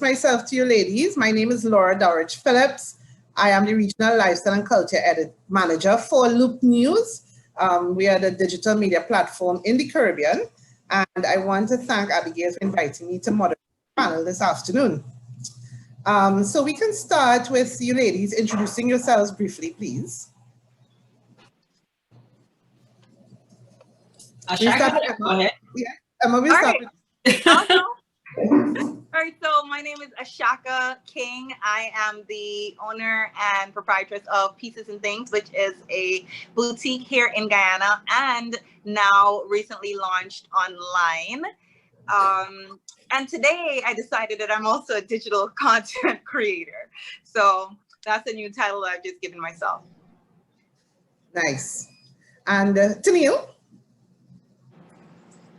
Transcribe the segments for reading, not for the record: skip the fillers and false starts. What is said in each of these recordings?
myself to you ladies. My name is Laura Dorridge Phillips. I am the Regional Lifestyle and Culture Edit Manager for Loop News. We are the digital media platform in the Caribbean. And I want to thank Abigail for inviting me to moderate the panel this afternoon. So we can start with you ladies introducing yourselves briefly, please. Ashaka, go ahead. Yeah, Emma, we'll start with All right, so my name is Ashaka King. I am the owner and proprietress of Pieces and Things, which is a boutique here in Guyana and now recently launched online. And today I decided that I'm also a digital content creator. So that's a new title I've just given myself. Nice. And Tennille?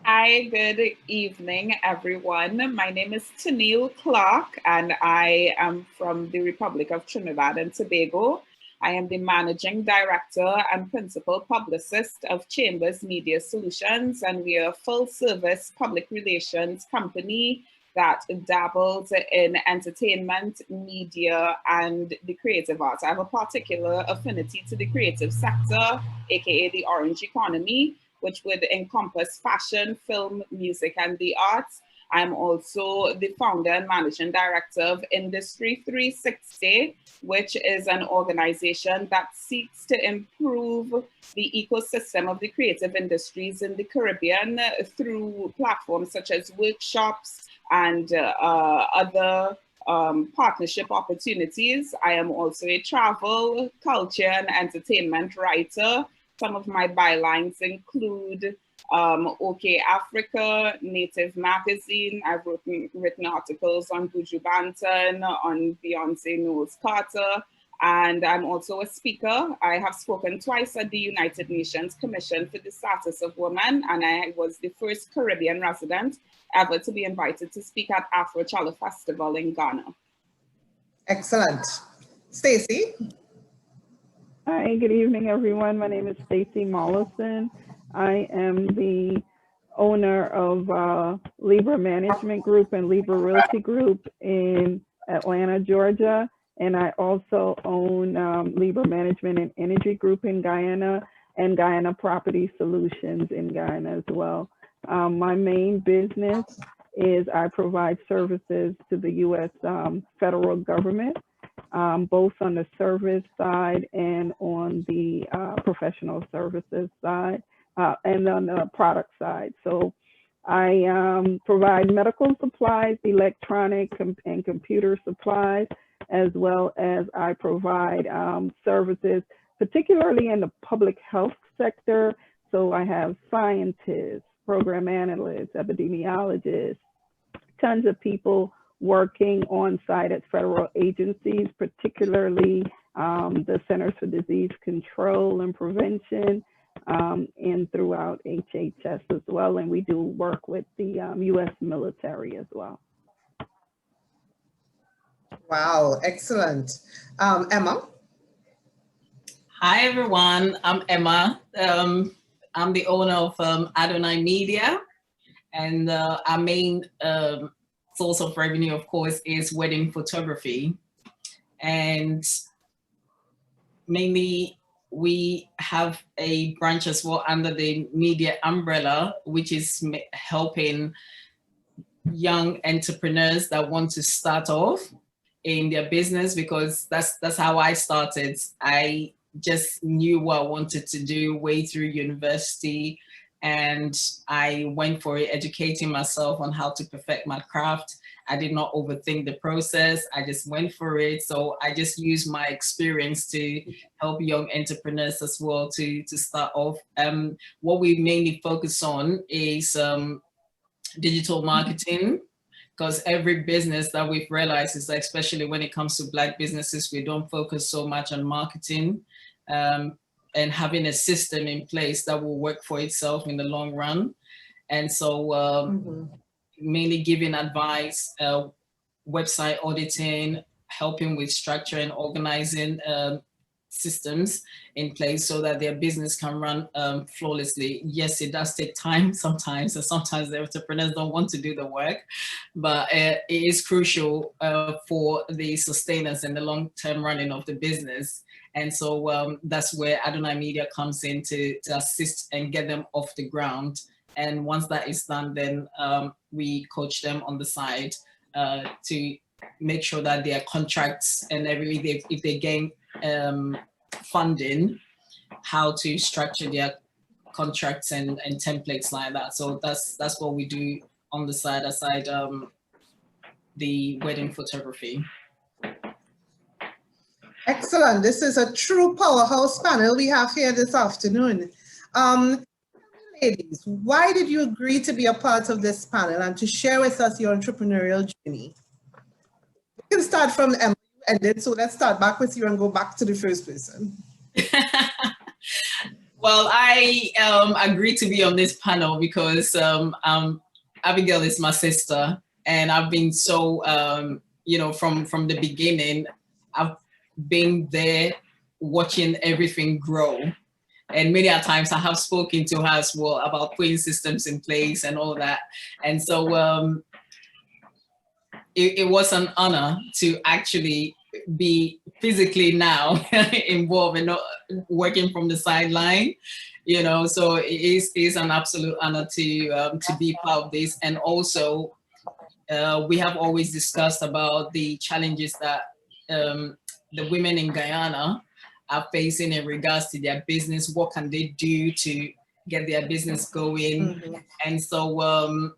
Hi, good evening, everyone. My name is Tennille Clark, and I am from the Republic of Trinidad and Tobago. I am the Managing Director and Principal Publicist of Chambers Media Solutions, and we are a full-service public relations company that dabbles in entertainment, media, and the creative arts. I have a particular affinity to the creative sector, aka the orange economy, which would encompass fashion, film, music, and the arts. I'm also the founder and managing director of Industry 360, which is an organization that seeks to improve the ecosystem of the creative industries in the Caribbean through platforms such as workshops and other partnership opportunities. I am also a travel, culture, and entertainment writer. Some of my bylines include OK Africa, Native Magazine. I've written articles on Buju Banton, on Beyonce Knowles Carter, and I'm also a speaker. I have spoken twice at the United Nations Commission for the Status of Women, and I was the first Caribbean resident ever to be invited to speak at Afro Chala Festival in Ghana. Excellent. Stacey? Hi, good evening, everyone. My name is Stacey Mollison. I am the owner of Libra Management Group and Libra Realty Group in Atlanta, Georgia. And I also own Libra Management and Energy Group in Guyana and Guyana Property Solutions in Guyana as well. My main business is I provide services to the U.S. federal government, both on the service side and on the professional services side, and on the product side. So I provide medical supplies, electronic and computer supplies, as well as I provide services, particularly in the public health sector. So I have scientists, program analysts, epidemiologists, tons of people working on site at federal agencies, particularly the Centers for Disease Control and Prevention, and throughout HHS as well. And we do work with the US military as well. Wow, excellent. Emma? Hi, everyone. I'm Emma. I'm the owner of Adonai Media, and our main source of revenue, of course, is wedding photography. And mainly we have a branch as well under the media umbrella, which is helping young entrepreneurs that want to start off in their business, because that's how I started. I just knew what I wanted to do way through university, and I went for it, educating myself on how to perfect my craft. I did not overthink the process. I just went for it. So I just used my experience to help young entrepreneurs as well to start off. What we mainly focus on is digital marketing, because every business that we've realized is that, especially when it comes to Black businesses, we don't focus so much on marketing and having a system in place that will work for itself in the long run. And so mainly giving advice, website auditing, helping with structure and organizing systems in place so that their business can run flawlessly. Yes, it does take time sometimes, and sometimes the entrepreneurs don't want to do the work, but it is crucial for the sustenance and the long-term running of the business. And so that's where Adonai Media comes in to assist and get them off the ground. And once that is done, then we coach them on the side to make sure that their contracts and everything, if they gain funding, how to structure their contracts and templates like that. So that's what we do on the side, aside the wedding photography. Excellent. This is a true powerhouse panel we have here this afternoon. Ladies, why did you agree to be a part of this panel and to share with us your entrepreneurial journey? We can start from Emma, you ended, so let's start back with you and go back to the first person. Well, I agreed to be on this panel because Abigail is my sister, and I've been so, you know, from the beginning, I've been there watching everything grow. And many a times I have spoken to her as well about putting systems in place and all that. And so it was an honor to actually be physically now involved and not working from the sideline, you know. So it is an absolute honor to be part of this. And also we have always discussed about the challenges that the women in Guyana are facing in regards to their business. What can they do to get their business going? Mm-hmm. And so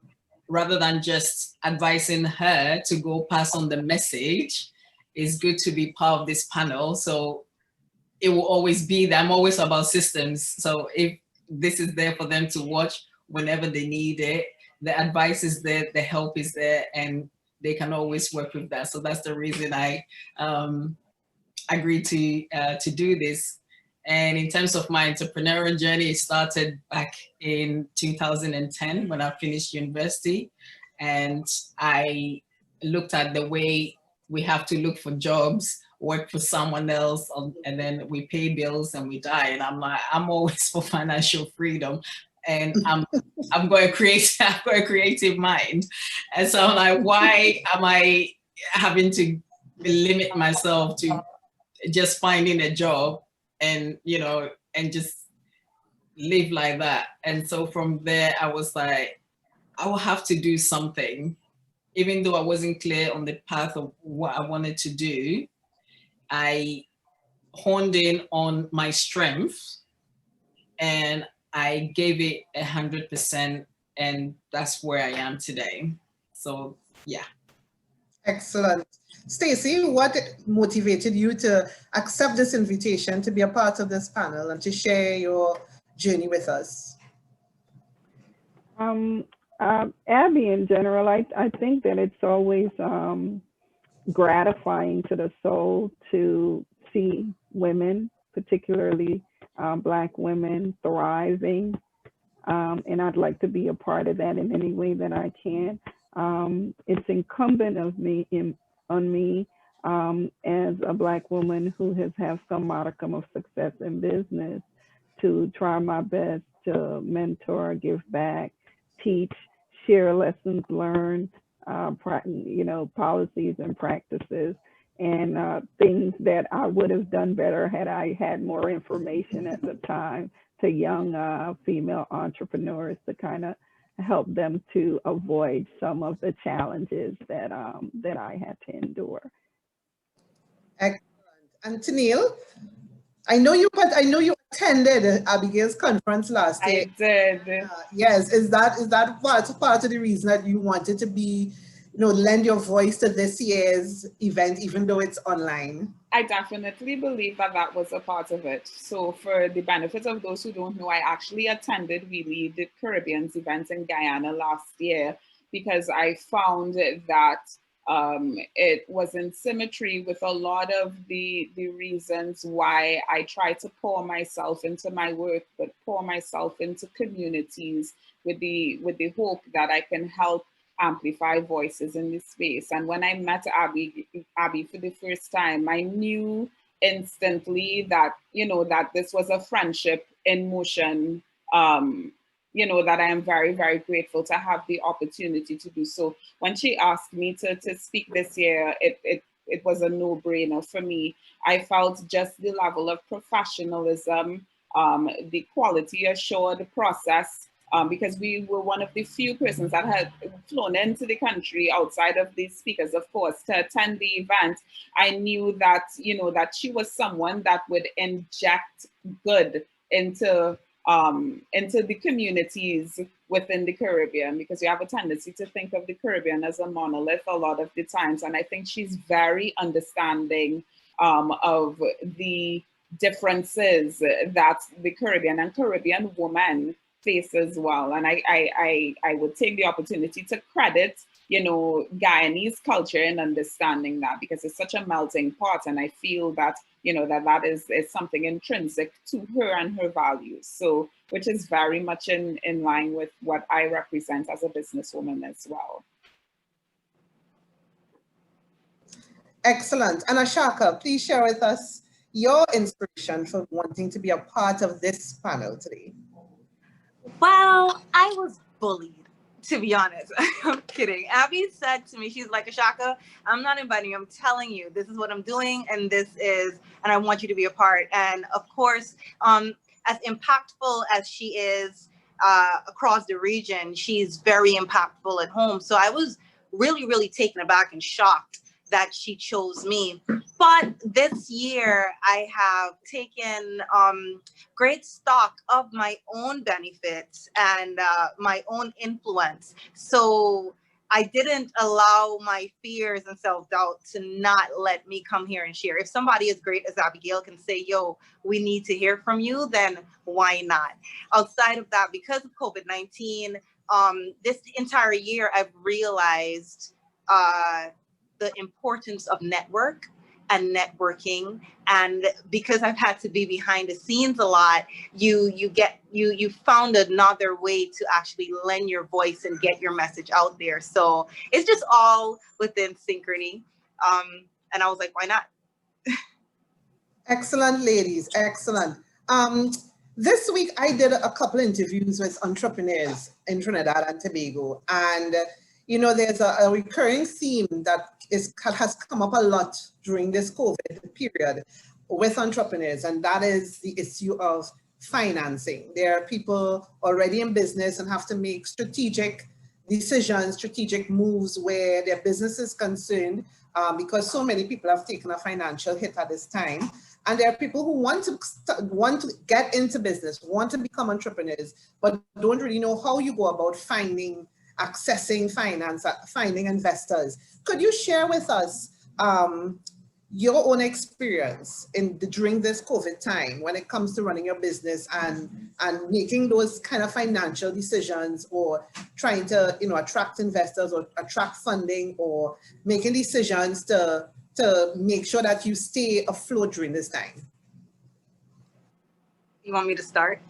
rather than just advising her to go pass on the message, it's good to be part of this panel. So it will always be there. I'm always about systems. So if this is there for them to watch whenever they need it, the advice is there, the help is there, and they can always work with that. So that's the reason I agreed to do this. And in terms of my entrepreneurial journey, it started back in 2010 when I finished university. And I looked at the way we have to look for jobs, work for someone else, and then we pay bills and we die. And I'm like, I'm always for financial freedom. And I've got a creative mind. And so I'm like, why am I having to limit myself to just finding a job and, you know, and just live like that? And so from there, I was like, I will have to do something. Even though I wasn't clear on the path of what I wanted to do, I honed in on my strengths and I gave it 100%, and that's where I am today. So, yeah. Excellent. Stacey, what motivated you to accept this invitation to be a part of this panel and to share your journey with us? Abby, in general, I think that it's always gratifying to the soul to see women, particularly Black women, thriving. And I'd like to be a part of that in any way that I can. It's incumbent on me as a Black woman who has had some modicum of success in business to try my best to mentor, give back, teach, share lessons learned, you know, policies and practices, and things that I would have done better had I had more information at the time to young female entrepreneurs to kind of help them to avoid some of the challenges that that I had to endure. Excellent. And Tennille, I know you attended Abigail's conference last year. I did. Yes, is that part of the reason that you wanted to be, you know, lend your voice to this year's event, even though it's online? I definitely believe that that was a part of it. So for the benefit of those who don't know, I actually attended really the Caribbean's event in Guyana last year because I found that it was in symmetry with a lot of the reasons why I try to pour myself into my work, but pour myself into communities with the hope that I can help amplify voices in this space. And when I met Abby for the first time, I knew instantly that, that this was a friendship in motion, that I am very, very grateful to have the opportunity to do so. When she asked me to speak this year, it was a no-brainer for me. I felt just the level of professionalism, the quality assured process, because we were one of the few persons that had flown into the country outside of the speakers, of course, to attend the event. I knew that, that she was someone that would inject good into the communities within the Caribbean, because we have a tendency to think of the Caribbean as a monolith a lot of the times. And I think she's very understanding of the differences that the Caribbean and Caribbean women face as well. And I would take the opportunity to credit, Guyanese culture in understanding that, because it's such a melting pot. And I feel that, that is something intrinsic to her and her values. So, which is very much in line with what I represent as a businesswoman as well. Excellent. And Ashaka, please share with us your inspiration for wanting to be a part of this panel today. Well, I was bullied, to be honest. I'm kidding. Abby said to me, she's like, Ashaka, I'm not inviting you. I'm telling you, this is what I'm doing, and I want you to be a part. And of course, as impactful as she is across the region, she's very impactful at home. So I was really, really taken aback and shocked that she chose me. But this year I have taken great stock of my own benefits and my own influence. So I didn't allow my fears and self-doubt to not let me come here and share. If somebody as great as Abigail can say, yo, we need to hear from you, then why not? Outside of that, because of COVID-19, this entire year I've realized the importance of networking, and because I've had to be behind the scenes a lot, you found another way to actually lend your voice and get your message out there. So it's just all within synchrony, and I was like, why not? Excellent, ladies, excellent. This week I did a couple interviews with entrepreneurs in Trinidad and Tobago, and there's a recurring theme that has come up a lot during this COVID period with entrepreneurs, and that is the issue of financing. There are people already in business and have to make strategic decisions, strategic moves where their business is concerned, because so many people have taken a financial hit at this time. And there are people who want to get into business, want to become entrepreneurs, but don't really know how you go about accessing finance, finding investors. Could you share with us your own experience during this COVID time when it comes to running your business and making those kind of financial decisions, or trying to attract investors or attract funding, or making decisions to make sure that you stay afloat during this time? You want me to start?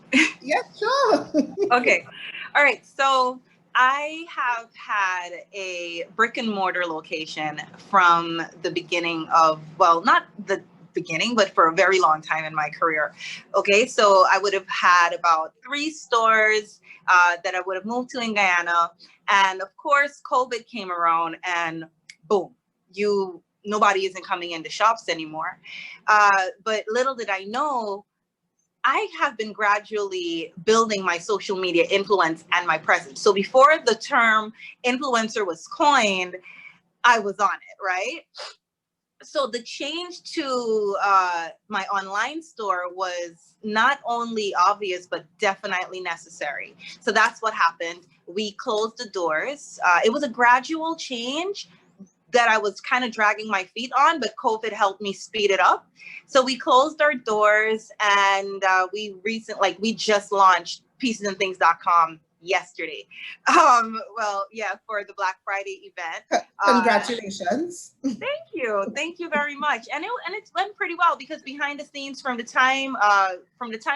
Yeah, sure. Okay. All right. So I have had a brick and mortar location from the beginning of, well, not the beginning, but for a very long time in my career. Okay, so I would have had about 3 stores that I would have moved to in Guyana. And of course, COVID came around and boom, nobody isn't coming into shops anymore. But little did I know, I have been gradually building my social media influence and my presence. So before the term influencer was coined, I was on it, right? So the change to my online store was not only obvious, but definitely necessary. So that's what happened. We closed the doors. It was a gradual change that I was kind of dragging my feet on, but COVID helped me speed it up. So we closed our doors, and we just launched piecesandthings.com yesterday. Well, yeah, for the Black Friday event. Congratulations. Thank you very much. And it went pretty well, because behind the scenes, from the time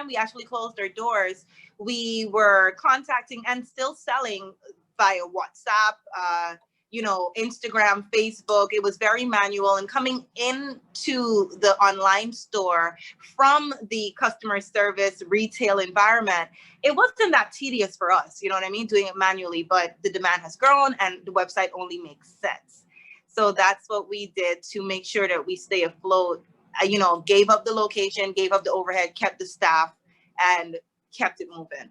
we actually closed our doors, we were contacting and still selling via WhatsApp, you know, Instagram, Facebook. It was very manual, and coming into the online store from the customer service retail environment, it wasn't that tedious for us, you know what I mean, doing it manually, but the demand has grown and the website only makes sense. So that's what we did to make sure that we stay afloat. You know, gave up the location, gave up the overhead, kept the staff, and kept it moving.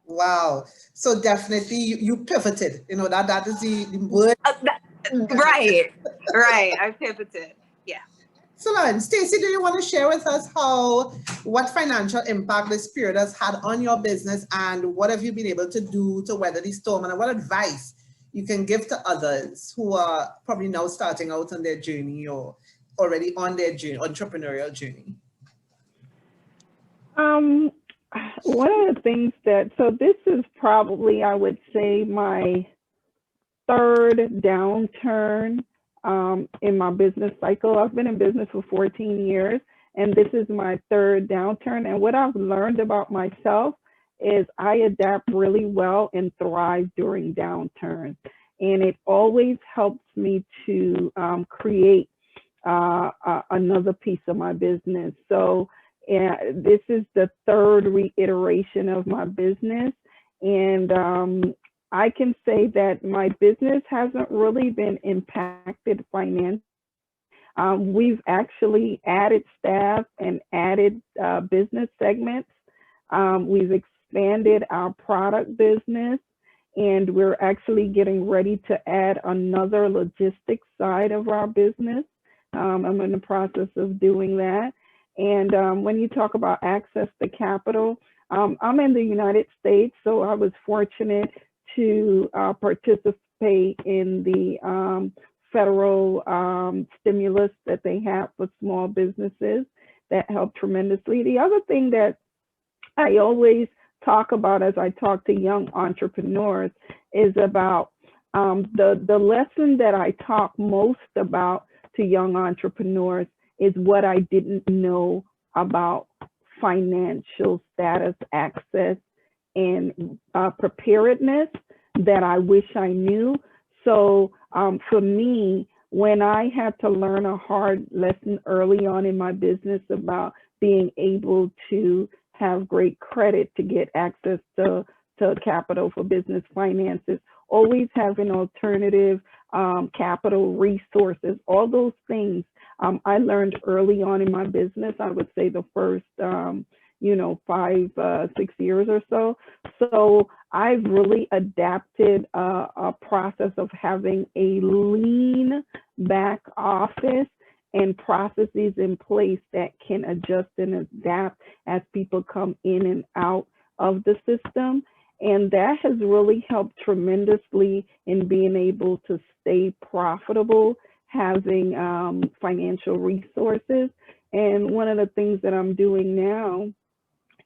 Wow. So definitely you pivoted, you know, that is the word. Right. I pivoted. Yeah. Excellent. Stacey, do you want to share with us what financial impact this period has had on your business, and what have you been able to do to weather the storm, and what advice you can give to others who are probably now starting out on their journey or already on their journey, entrepreneurial journey? One of the things so this is probably, I would say, my third downturn in my business cycle. I've been in business for 14 years, and this is my third downturn. And what I've learned about myself is I adapt really well and thrive during downturns. And it always helps me to create another piece of my business. So this is the third reiteration of my business. And I can say that my business hasn't really been impacted financially. We've actually added staff and added business segments. We've expanded our product business, and we're actually getting ready to add another logistics side of our business. I'm in the process of doing that. And when you talk about access to capital, I'm in the United States, so I was fortunate to participate in the federal stimulus that they have for small businesses. That helped tremendously. The other thing that I always talk about as I talk to young entrepreneurs is about the lesson that I talk most about to young entrepreneurs is what I didn't know about financial status, access, and preparedness that I wish I knew. So for me, when I had to learn a hard lesson early on in my business about being able to have great credit to get access to capital for business finances, always having alternative capital resources, all those things I learned early on in my business. I would say the first 5, 6 years or so. So I've really adapted a process of having a lean back office and processes in place that can adjust and adapt as people come in and out of the system. And that has really helped tremendously in being able to stay profitable, having financial resources. And one of the things that I'm doing now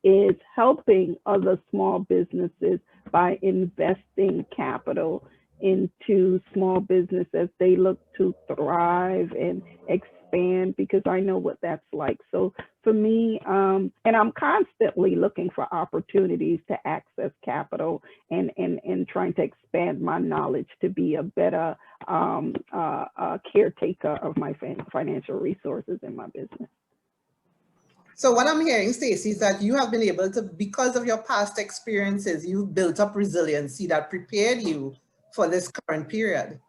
is helping other small businesses by investing capital into small business as they look to thrive and expand, because I know what that's like. So for me, and I'm constantly looking for opportunities to access capital and trying to expand my knowledge to be a better caretaker of my financial resources in my business. So what I'm hearing, Stacey, is that you have been able to, because of your past experiences, you've built up resiliency that prepared you for this current period.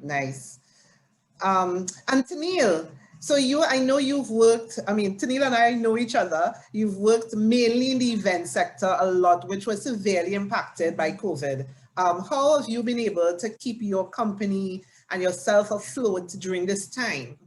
Nice. And Tennille, so I know you've worked, Tennille and I know each other. You've worked mainly in the event sector a lot, which was severely impacted by COVID. How have you been able to keep your company and yourself afloat during this time?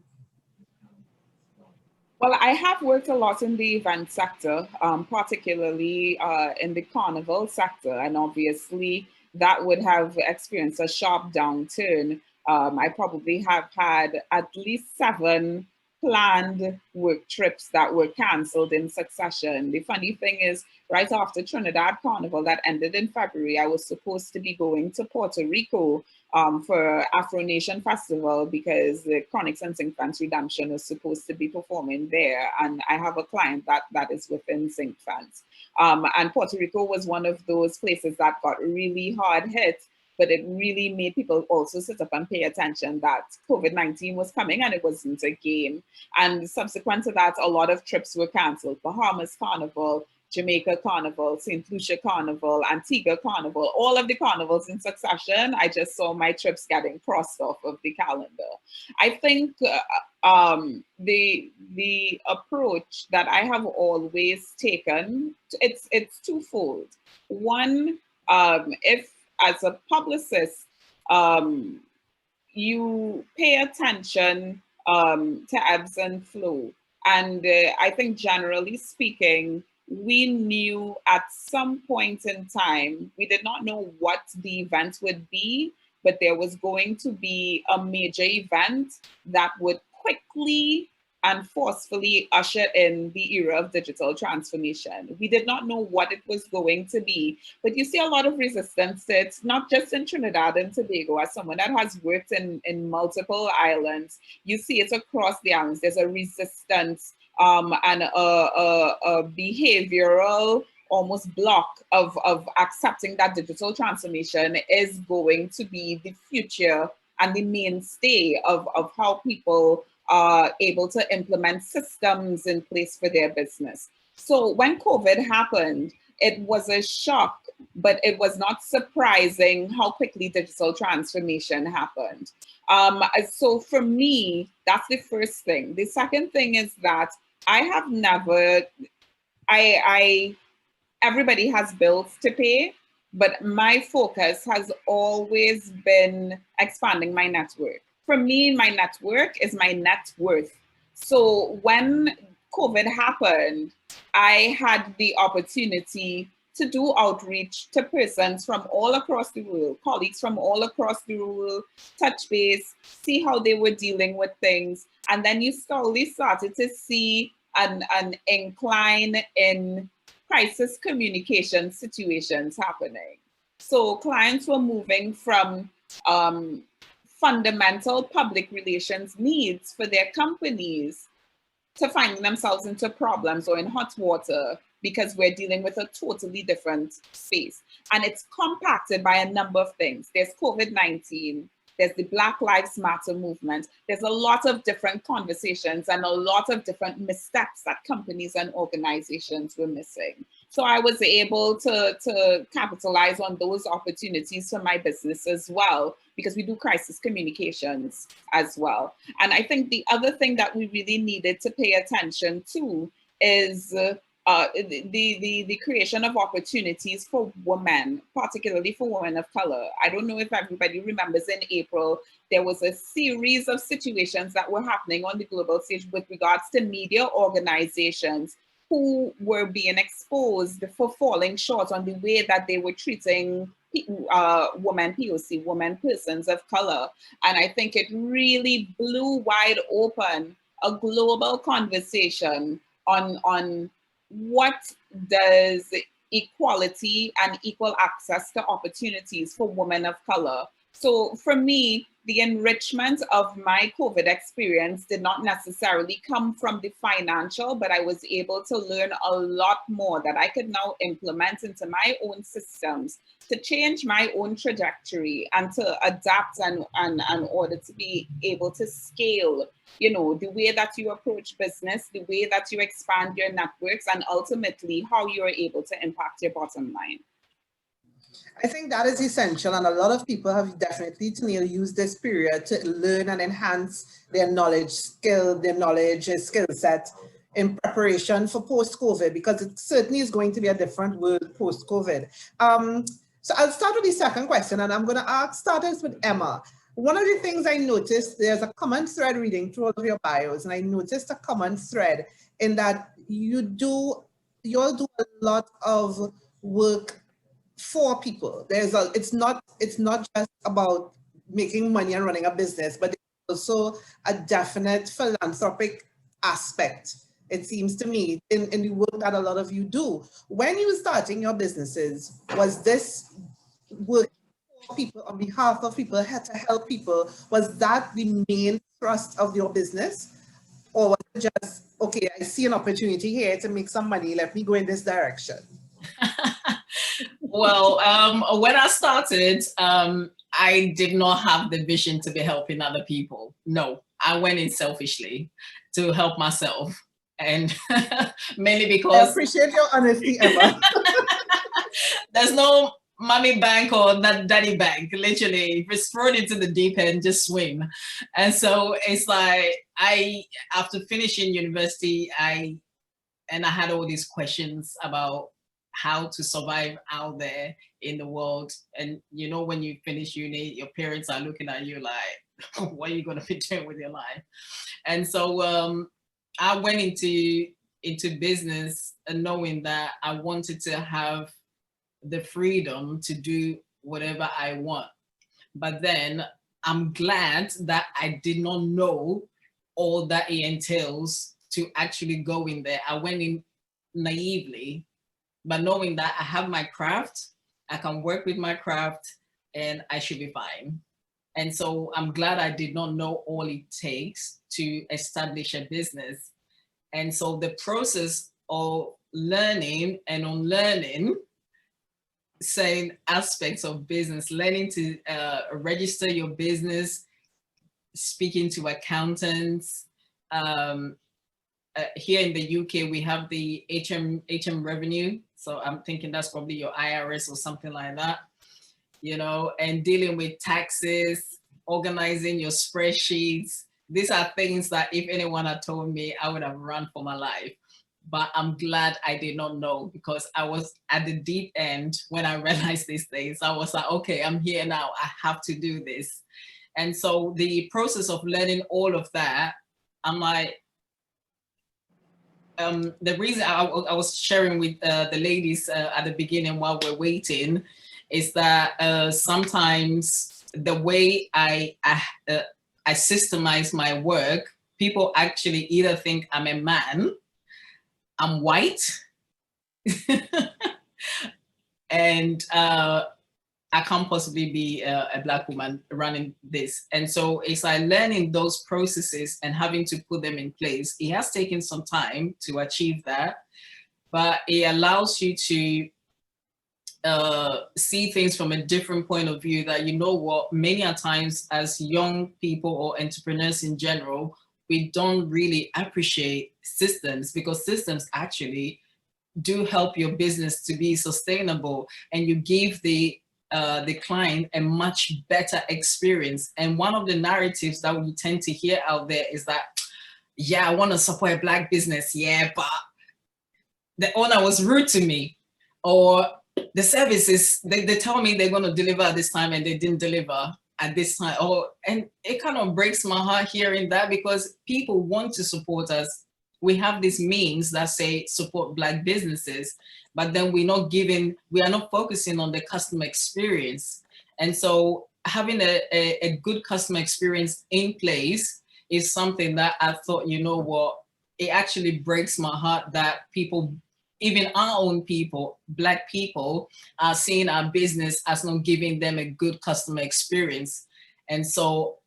Well, I have worked a lot in the event sector, particularly in the carnival sector, and obviously that would have experienced a sharp downturn. I probably have had at least 7 planned work trips that were canceled in succession. The funny thing is, right after Trinidad Carnival that ended in February, I was supposed to be going to Puerto Rico for Afro Nation Festival because the Chronics and Zinc Fence Redemption is supposed to be performing there. And I have a client that is within Zinc Fence. And Puerto Rico was one of those places that got really hard hit, but it really made people also sit up and pay attention that COVID-19 was coming and it wasn't a game. And subsequent to that, a lot of trips were canceled. Bahamas Carnival, Jamaica Carnival, St. Lucia Carnival, Antigua Carnival, all of the carnivals in succession. I just saw my trips getting crossed off of the calendar. I think the approach that I have always taken, it's twofold. One, if as a publicist, you pay attention to ebbs and flow. And I think generally speaking, we knew at some point in time, we did not know what the event would be, but there was going to be a major event that would quickly and forcefully usher in the era of digital transformation. We did not know what it was going to be, but you see a lot of resistance to it, not just in Trinidad and Tobago. As someone that has worked in multiple islands, you see it across the islands. There's a resistance and a behavioral almost block of accepting that digital transformation is going to be the future and the mainstay of how people are able to implement systems in place for their business. So when COVID happened, it was a shock, but it was not surprising how quickly digital transformation happened. So for me, that's the first thing. The second thing is that I have never, everybody has bills to pay, but my focus has always been expanding my network. For me, my network is my net worth. So when COVID happened, I had the opportunity to do outreach to persons from all across the world, colleagues from all across the world, touch base, see how they were dealing with things. And then you slowly started to see an incline in crisis communication situations happening. So clients were moving from fundamental public relations needs for their companies to finding themselves into problems or in hot water because we're dealing with a totally different space. And it's compacted by a number of things. There's COVID-19, there's the Black Lives Matter movement. There's a lot of different conversations and a lot of different missteps that companies and organizations were missing. So I was able to capitalize on those opportunities for my business as well, because we do crisis communications as well. And I think the other thing that we really needed to pay attention to is the creation of opportunities for women, particularly for women of color. I don't know if everybody remembers in April, there was a series of situations that were happening on the global stage with regards to media organizations who were being exposed for falling short on the way that they were treating women POC, women persons of color. And I think it really blew wide open a global conversation on what does equality and equal access to opportunities for women of color. So for me, the enrichment of my COVID experience did not necessarily come from the financial, but I was able to learn a lot more that I could now implement into my own systems to change my own trajectory and to adapt and order to be able to scale, you know, the way that you approach business, the way that you expand your networks, and ultimately how you're able to impact your bottom line. I think that is essential, and a lot of people have definitely, Tennille, used this period to learn and enhance their knowledge, skill set in preparation for post-COVID, because it certainly is going to be a different world post-COVID. So I'll start with the second question, and I'm going to start this with Emma. One of the things I noticed, there's a common thread reading through all of your bios, and I noticed a common thread in that you all do a lot of work for people. It's not just about making money and running a business, but there's also a definite philanthropic aspect, it seems to me, in the work that a lot of you do. When you were starting your businesses, was this work for people, on behalf of people, had to help people? Was that the main thrust of your business? Or was it just, okay, I see an opportunity here to make some money, let me go in this direction? Well, when I started, I did not have the vision to be helping other people. No, I went in selfishly to help myself. And mainly because— I appreciate your honesty, Emma. there's no mommy bank or that daddy bank. Literally, if it's thrown into the deep end, just swim. And so it's like, after finishing university, I had all these questions about how to survive out there in the world. And you know, when you finish uni, your parents are looking at you like, what are you going to be doing with your life? And so I went into business knowing that I wanted to have the freedom to do whatever I want. But then I'm glad that I did not know all that it entails to actually go in there. I went in naively, but knowing that I have my craft, I can work with my craft, and I should be fine. And so I'm glad I did not know all it takes to establish a business. And so the process of learning and unlearning certain aspects of business, learning to register your business, speaking to accountants. Here in the UK, we have the HM revenue. So I'm thinking that's probably your IRS or something like that, you know, and dealing with taxes, organizing your spreadsheets. These are things that if anyone had told me, I would have run for my life. But I'm glad I did not know, because I was at the deep end when I realized these things. I was like, okay, I'm here now. I have to do this. And so the process of learning all of that, I'm like, the reason I was sharing with the ladies at the beginning while we're waiting is that sometimes the way I systemize my work, people actually either think I'm a man, I'm white, and I can't possibly be a Black woman running this. And so it's like learning those processes and having to put them in place. It has taken some time to achieve that, but it allows you to see things from a different point of view, that, you know what, many a times as young people or entrepreneurs in general, we don't really appreciate systems, because systems actually do help your business to be sustainable, and you give the client a much better experience. And one of the narratives that we tend to hear out there is that, yeah, I want to support a Black business, yeah, but the owner was rude to me, or the services, they tell me they're going to deliver at this time and they didn't deliver at this time. And it kind of breaks my heart hearing that, because people want to support us. We have these memes that say support Black businesses, but then we are not focusing on the customer experience. And so having a good customer experience in place is something that I thought, you know what, it actually breaks my heart that people, even our own people, Black people, are seeing our business as not giving them a good customer experience. And so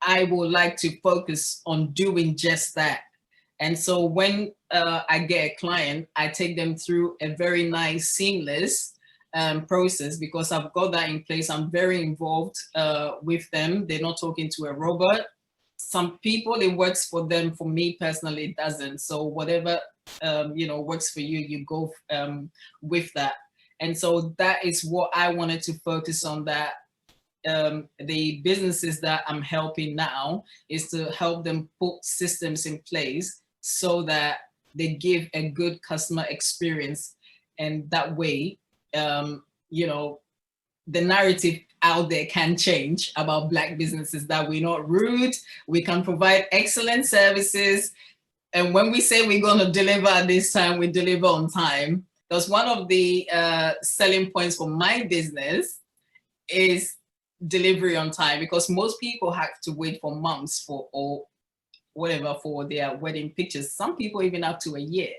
I would like to focus on doing just that. And so when I get a client, I take them through a very nice, seamless process, because I've got that in place. I'm very involved with them. They're not talking to a robot. Some people, it works for them. For me personally, it doesn't. So whatever works for you, you go with that. And so that is what I wanted to focus on, that the businesses that I'm helping now is to help them put systems in place so that they give a good customer experience. And that way, the narrative out there can change about Black businesses, that we're not rude, we can provide excellent services. And when we say we're going to deliver at this time, we deliver on time. Because one of the selling points for my business is delivery on time, because most people have to wait for months for whatever for their wedding pictures. Some people even up to a year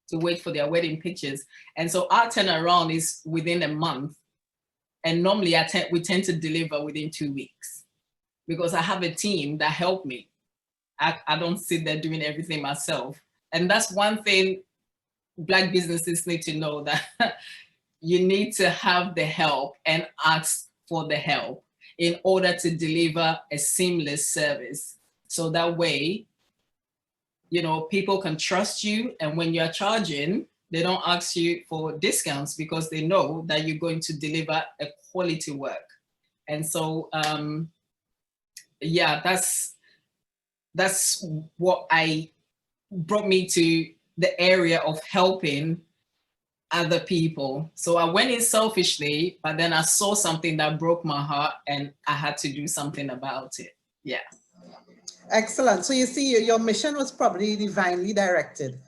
to wait for their wedding pictures. And so our turnaround is within a month. And normally we tend to deliver within 2 weeks because I have a team that help me. I don't sit there doing everything myself. And that's one thing Black businesses need to know, that you need to have the help and ask for the help in order to deliver a seamless service. So that way, you know, people can trust you. And when you're charging, they don't ask you for discounts because they know that you're going to deliver a quality work. And so, yeah, that's what brought me to the area of helping other people. So I went in selfishly, but then I saw something that broke my heart and I had to do something about it. Yeah. Excellent. So you see, your mission was probably divinely directed.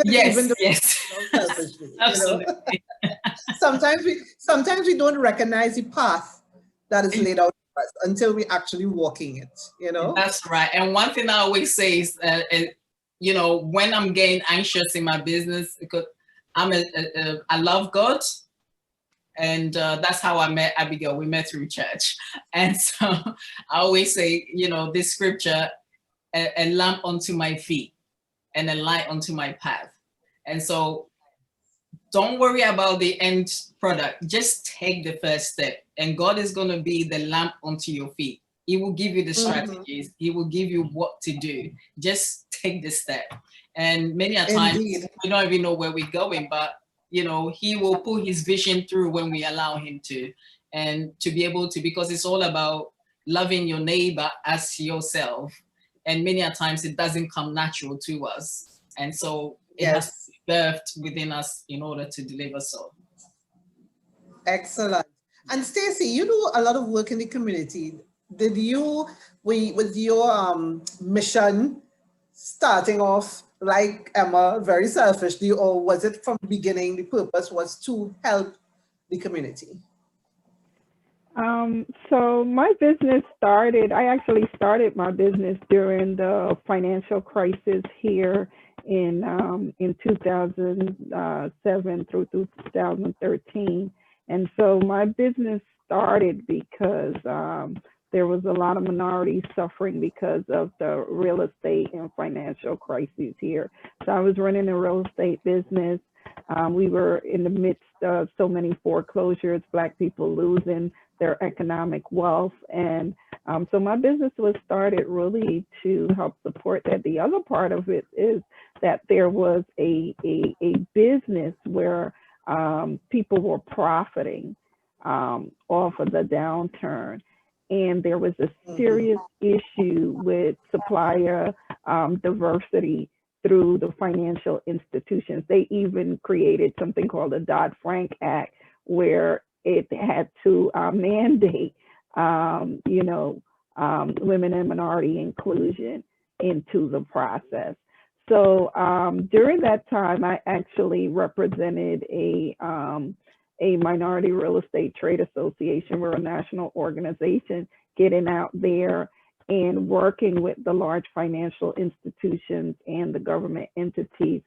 Yes, yes. Selfishly, absolutely. You know? sometimes we don't recognize the path that is laid out for us until we actually walking it, you know? That's right. And one thing I always say is, you know, when I'm getting anxious in my business, because I love God. And that's how I met Abigail. We met through church. And so I always say, you know, this scripture, a lamp unto my feet and a light unto my path. And so don't worry about the end product. Just take the first step. And God is going to be the lamp unto your feet. He will give you the strategies. He will give you what to do. Just take the step. And many a times we don't even know where we're going, but you know, he will put his vision through when we allow him to, and to be able to, because it's all about loving your neighbor as yourself. And many a times it doesn't come natural to us. And so it has to be birthed within us in order to deliver so. Excellent. And Stacey, you do a lot of work in the community. Did you, with your mission starting off like Emma, very selfishly, or was it from the beginning, the purpose was to help the community? So my business started, I actually started my business during the financial crisis here in 2007 through 2013. And so my business started because there was a lot of minorities suffering because of the real estate and financial crises here. So I was running a real estate business. We were in the midst of so many foreclosures, Black people losing their economic wealth. And so my business was started really to help support that. The other part of it is that there was a business where people were profiting off of the downturn. And there was a serious issue with supplier diversity through the financial institutions. They even created something called the Dodd-Frank Act, where it had to mandate, women and minority inclusion into the process. So during that time, I actually represented a minority real estate trade association. We're a national organization, getting out there and working with the large financial institutions and the government entities,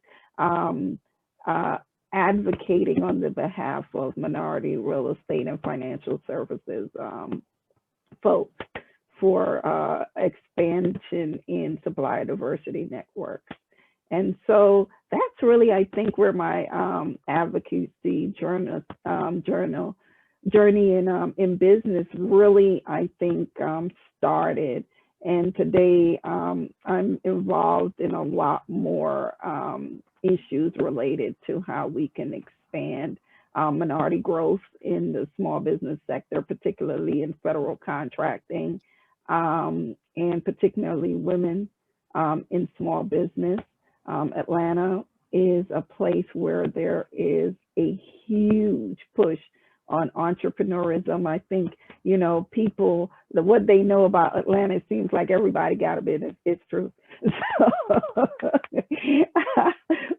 advocating on the behalf of minority real estate and financial services folks for expansion in supplier diversity networks. And so that's really, I think, where my advocacy journey in business really, I think, started. And today I'm involved in a lot more issues related to how we can expand minority growth in the small business sector, particularly in federal contracting, and particularly women in small business. Atlanta is a place where there is a huge push on entrepreneurism. I think, people, what they know about Atlanta, it seems like everybody got a business. It's true. So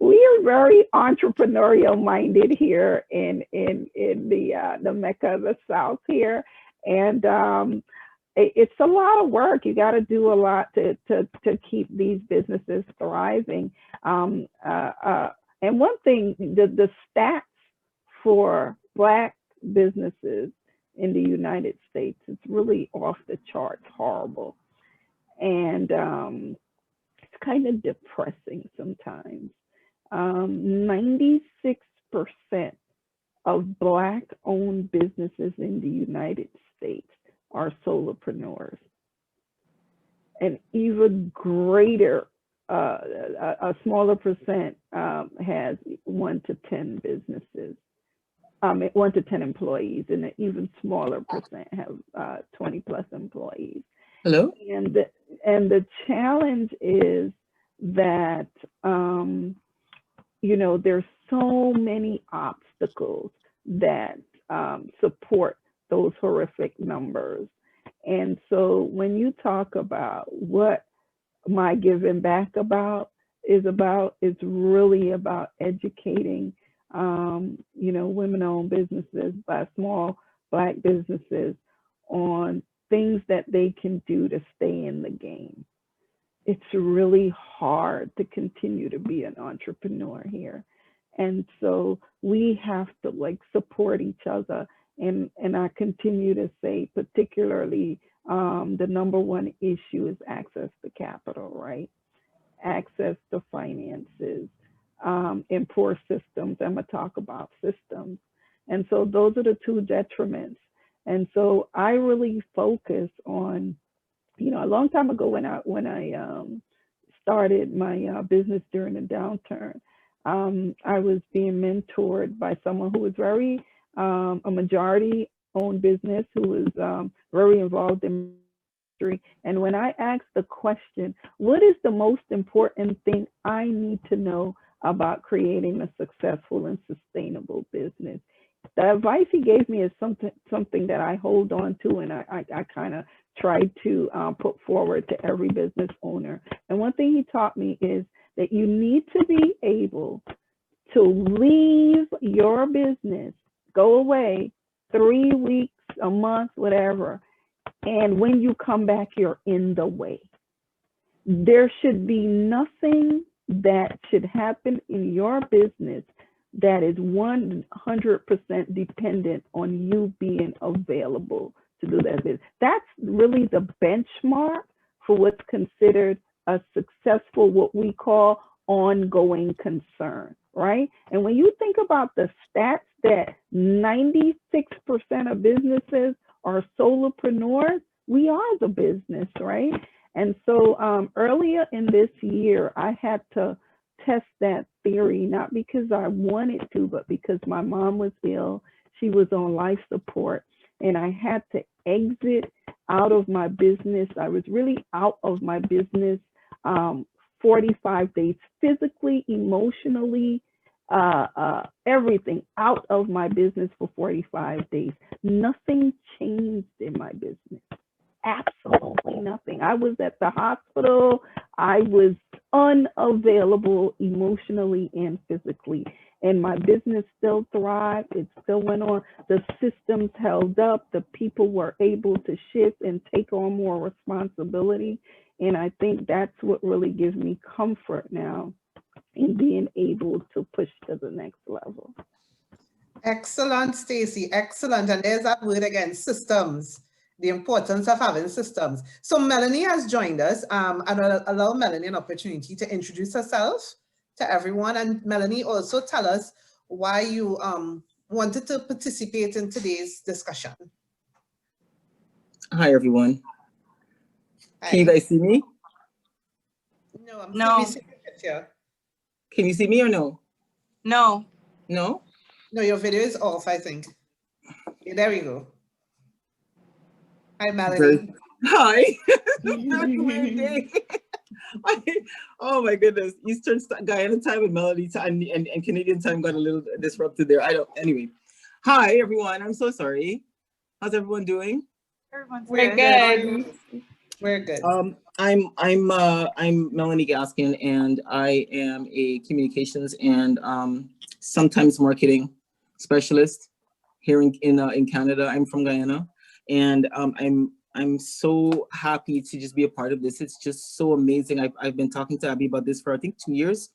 we are very entrepreneurial minded here in the Mecca of the South here. And it's a lot of work. You got to do a lot to keep these businesses thriving. And one thing, the stats for Black businesses in the United States, it's really off the charts horrible. And it's kind of depressing sometimes. 96% of Black-owned businesses in the United States are solopreneurs. An even greater, a smaller percent has 1 to 10 businesses, 1 to 10 employees, and an even smaller percent have 20 plus employees. Hello? And the challenge is that, you know, there's so many obstacles that support those horrific numbers. And so when you talk about what my giving back is really about educating, you know, women-owned businesses by small Black businesses on things that they can do to stay in the game. It's really hard to continue to be an entrepreneur here. And so we have to like support each other. And I continue to say, particularly, the number one issue is access to capital, right? Access to finances, and poor systems. I'm gonna talk about systems. And so those are the two detriments. And so I really focus on, you know, a long time ago when I started my business during the downturn, I was being mentored by someone who was very, a majority owned business, who was very involved in industry. And when I asked the question, what is the most important thing I need to know about creating a successful and sustainable business? The advice he gave me is something that I hold on to, and I kind of try to put forward to every business owner. And one thing he taught me is that you need to be able to leave your business, go away 3 weeks, a month, whatever, and when you come back, you're in the way. There should be nothing that should happen in your business that is 100% dependent on you being available to do that business. That's really the benchmark for what's considered a successful, what we call ongoing concern, right? And when you think about the stats that 96% of businesses are solopreneurs, we are the business, right? And so earlier in this year, I had to test that theory, not because I wanted to, but because my mom was ill. She was on life support, and I had to exit out of my business. I was really out of my business 45 days, physically, emotionally, everything out of my business for 45 days. Nothing changed in my business. Absolutely nothing. I was at the hospital. I was unavailable emotionally and physically, and my business still thrived. It still went on. The systems held up. The people were able to shift and take on more responsibility. And I think that's what really gives me comfort now in being able to push to the next level. Excellent, Stacey, excellent. And there's that word again, systems, the importance of having systems. So Melanie has joined us, and I'll allow Melanie an opportunity to introduce herself to everyone. And Melanie, also tell us why you wanted to participate in today's discussion. Hi, everyone. Hi. Can you guys see me? No, I'm No. here. Can you see me or no? No. No? No, your video is off, I think. Yeah, there we go. Hi, Melanie. Hi. Very weird day. Oh my goodness. Eastern Guyana time and Melody time and Canadian time got a little disrupted there. Anyway. Hi, everyone. I'm so sorry. How's everyone doing? We're good. We're good. I'm Melanie Gaskin, and I am a communications and sometimes marketing specialist here in Canada. I'm from Guyana, and I'm I'm so happy to just be a part of this. It's just so amazing. I've been talking to Abby about this for I think 2 years,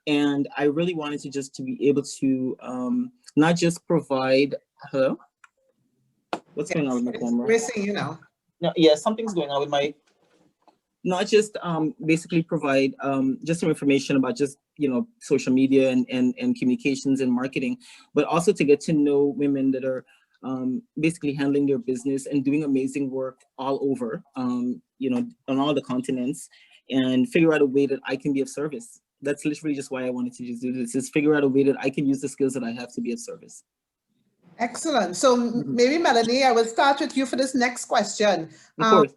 and I really wanted to just to be able to not just provide. Hello, what's going on with my camera? We're seeing you now. No, yeah, something's going on with my. Not just basically provide just some information about just social media and communications and marketing, but also to get to know women that are basically handling their business and doing amazing work all over, on all the continents, and figure out a way that I can be of service. That's literally just why I wanted to just do this, is figure out a way that I can use the skills that I have to be of service. Excellent. So maybe Melanie, I will start with you for this next question. Of course.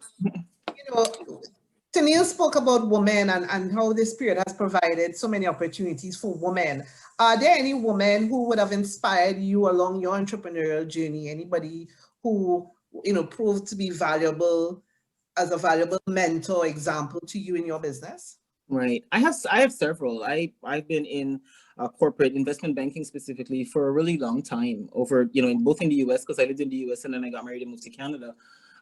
Tennille spoke about women and how this period has provided so many opportunities for women. Are there any women who would have inspired you along your entrepreneurial journey? Anybody who, proved to be valuable as a valuable mentor example to you in your business? Right. I have several. I've been in corporate investment banking specifically for a really long time, over, both in the US, because I lived in the US and then I got married and moved to Canada.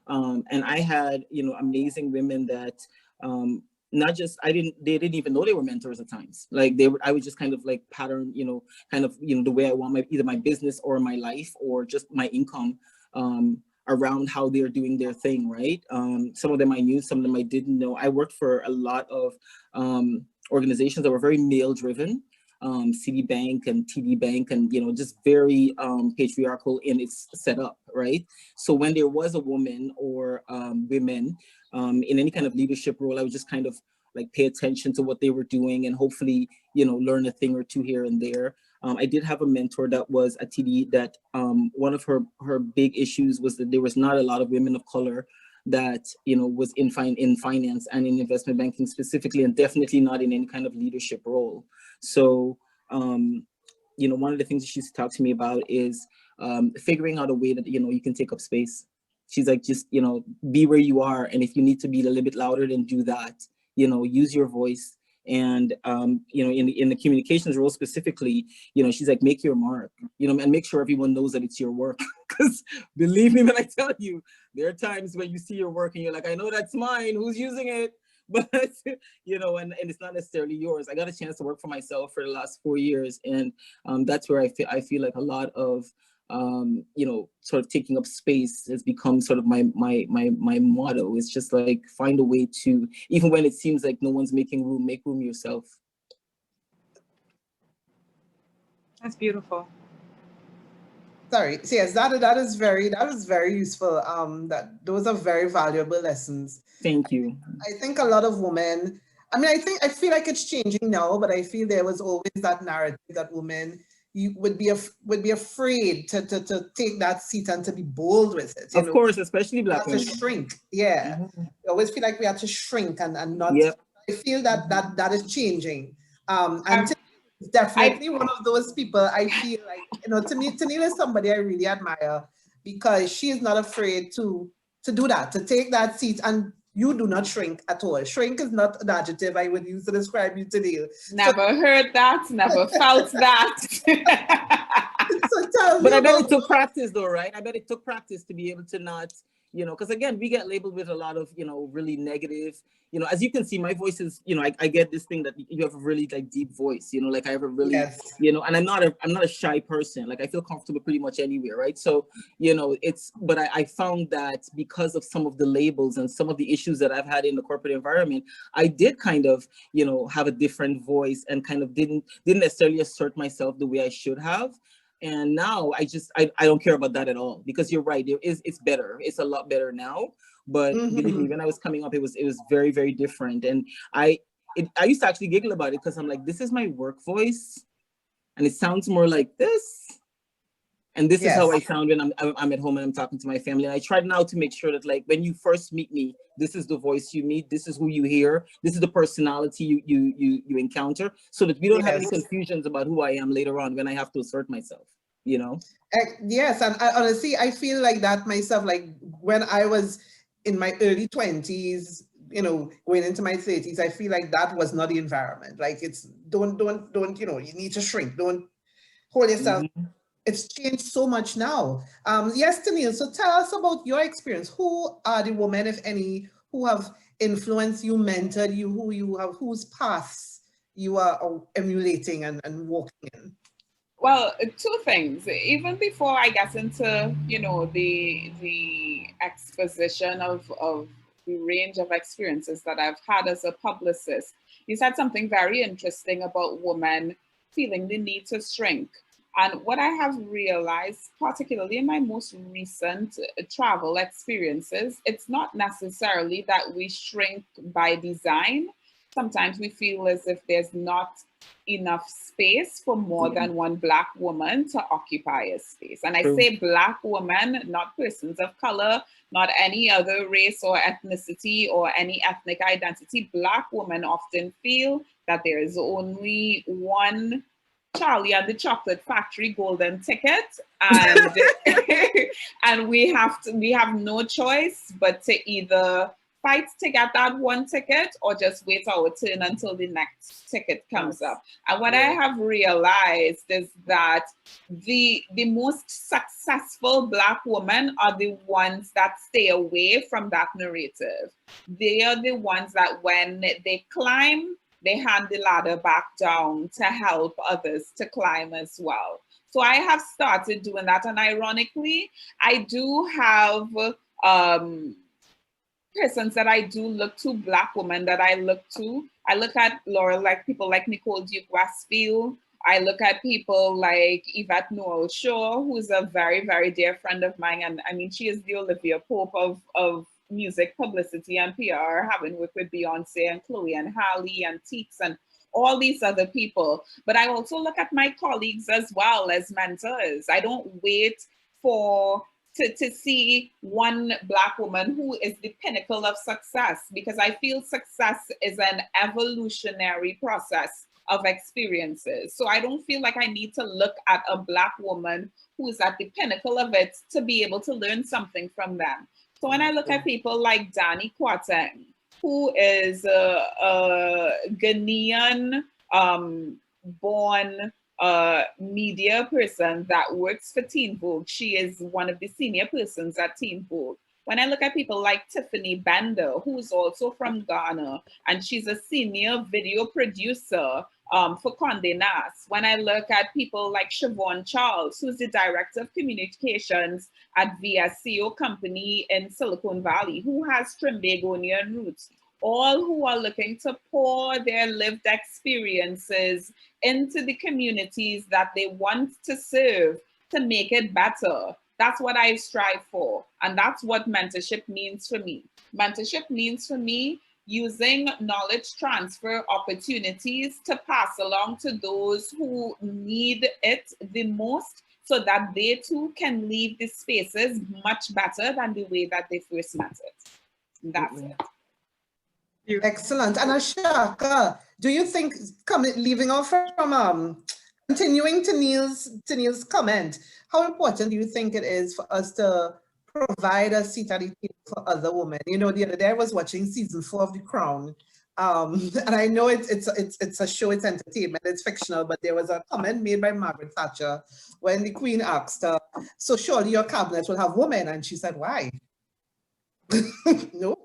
And I had, amazing women that they didn't even know they were mentors at times. Like I would just kind of like pattern, the way I want either my business or my life or just my income around how they're doing their thing, right? Some of them I knew, some of them I didn't know. I worked for a lot of organizations that were very male driven. Citibank and TD Bank, and just very patriarchal in its setup, right? So when there was a woman or women in any kind of leadership role, I would just kind of like pay attention to what they were doing and hopefully learn a thing or two here and there. I did have a mentor that was at TD that one of her big issues was that there was not a lot of women of color that was in finance and in investment banking specifically, and definitely not in any kind of leadership role. So one of the things she used to talk to me about is figuring out a way that you can take up space. She's like, just be where you are, and if you need to be a little bit louder, then do that. Use your voice. And in the communications role specifically, she's like, make your mark, and make sure everyone knows that it's your work. Because believe me when I tell you, there are times when you see your work and you're like, I know that's mine, who's using it? But and it's not necessarily yours. I got a chance to work for myself for the last 4 years, and that's where I feel like a lot of sort of taking up space has become sort of my motto. It's just like, find a way to, even when it seems like no one's making room, make room yourself. That's beautiful. Sorry. So yes, that is very useful. Those are very valuable lessons. Thank you. I think a lot of women, I feel like it's changing now, but I feel there was always that narrative that women would be afraid to take that seat and to be bold with it. Of course, especially Black women. To shrink. Yeah. Mm-hmm. I always feel like we have to shrink and not. Yep. I feel that is changing. And it's definitely one of those people. I feel like, Tennille is somebody I really admire, because she is not afraid to do that, to take that seat, and you do not shrink at all. Shrink is not an adjective I would use to describe you, Tennille. Never heard that, never felt that. But I bet it took practice though, right? I bet it took practice to be able to not, because again, we get labeled with a lot of, really negative, as you can see, my voice is, I get this thing that you have a really like deep voice, like I have a really, yes. And I'm not a shy person. Like I feel comfortable pretty much anywhere, right? So, but I found that because of some of the labels and some of the issues that I've had in the corporate environment, I did kind of, have a different voice and kind of didn't necessarily assert myself the way I should have. And now I don't care about that at all, because you're right. It's better. It's a lot better now. But believe me, when I was coming up, it was very, very different. And I used to actually giggle about it, because I'm like, this is my work voice, and it sounds more like this. And this is how I sound when I'm at home and I'm talking to my family. And I try now to make sure that, like, when you first meet me, this is the voice you meet, this is who you hear, this is the personality you encounter, so that we don't have any confusions about who I am later on when I have to assert myself, Yes, and honestly, I feel like that myself, like when I was in my early 20s, going into my 30s, I feel like that was not the environment. Like, it's don't, you need to shrink, don't hold yourself it's changed so much now. Yes, Tennille, so tell us about your experience. Who are the women, if any, who have influenced you, mentored you, whose paths you are emulating and walking in? Well, two things. Even before I get into, you know, the exposition of the range of experiences that I've had as a publicist, you said something very interesting about women feeling the need to shrink. And what I have realized, particularly in my most recent travel experiences, it's not necessarily that we shrink by design. Sometimes we feel as if there's not enough space for more than one Black woman to occupy a space. And I say Black woman, not persons of color, not any other race or ethnicity or any ethnic identity. Black women often feel that there is only one Charlie and the Chocolate Factory golden ticket, and and we have no choice but to either fight to get that one ticket or just wait our turn until the next ticket comes up. And what I have realized is that the most successful Black women are the ones that stay away from that narrative. They are the ones that when they climb, they hand the ladder back down to help others to climb as well. So I have started doing that. And ironically, I do have persons that I do look to, Black women that I look to. I look at Laura, like people like Nicole Duke Westfield. I look at people like Yvette Noel Shaw, who's a very, very dear friend of mine. And I mean, she is the Olivia Pope of music publicity and PR, having worked with Beyonce and Chloe and Halle and Teeks and all these other people. But I also look at my colleagues as well as mentors. I don't wait to see one Black woman who is the pinnacle of success, because I feel success is an evolutionary process of experiences. So I don't feel like I need to look at a Black woman who is at the pinnacle of it to be able to learn something from them. So when I look at people like Danny Kwateng, who is a Ghanaian born media person that works for Teen Vogue. She is one of the senior persons at Teen Vogue. When I look at people like Tiffany Bender, who's also from Ghana, and she's a senior video producer for Condé Nast. When I look at people like Siobhan Charles, who's the director of communications at VSCO company in Silicon Valley, who has Trimbagonian roots, all who are looking to pour their lived experiences into the communities that they want to serve to make it better. That's what I strive for. And that's what mentorship means for me. Mentorship means for me using knowledge transfer opportunities to pass along to those who need it the most, so that they too can leave the spaces much better than the way that they first met it. That's it. Excellent. And Ashaka, do you think, leaving off from continuing Tennille's comment, how important do you think it is for us to provide a seat at the table for other women? You know, the other day I was watching season 4 of The Crown, and I know it's a show, it's entertainment, it's fictional, but there was a comment made by Margaret Thatcher when the Queen asked her, so surely your cabinet will have women, and she said, why? No,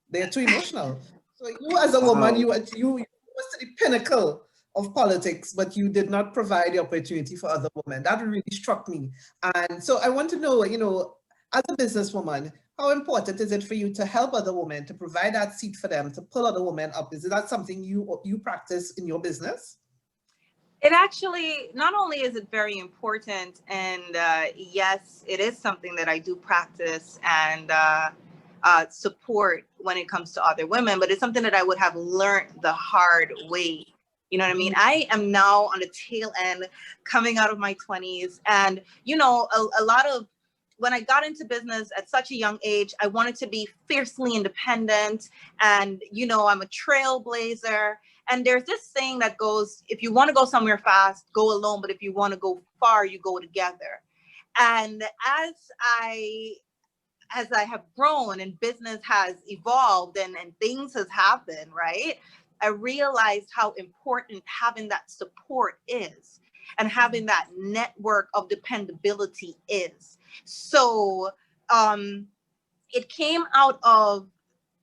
they're too emotional. So you as a woman, you was to the pinnacle of politics, but you did not provide the opportunity for other women. That really struck me. And so I want to know, you know, as a businesswoman, how important is it for you to help other women, to provide that seat for them, to pull other women up? Is that something you practice in your business? It actually, not only is it very important, and yes, it is something that I do practice and support when it comes to other women, but it's something that I would have learned the hard way. You know what I mean? I am now on the tail end, coming out of my 20s. And, you know, a lot of, when I got into business at such a young age, I wanted to be fiercely independent. And, you know, I'm a trailblazer. And there's this saying that goes, if you want to go somewhere fast, go alone. But if you want to go far, you go together. And as I have grown and business has evolved and things has happened, right? I realized how important having that support is. and having that network of dependability is. So it came out of